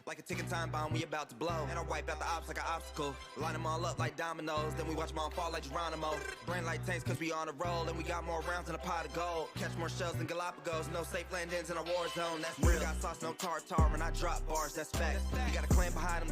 Like a ticking time bomb, we about to blow. And I wipe out the ops like an obstacle. Line them all up like dominoes. Then we watch them all fall like Geronimo. Brain like tanks cause we on a roll. And we got more rounds in a pot of gold. Catch more shells than Galapagos. No safe landings in a war zone, that's real. Got sauce, no tartar, and I drop bars, that's fact. We got a clan behind them.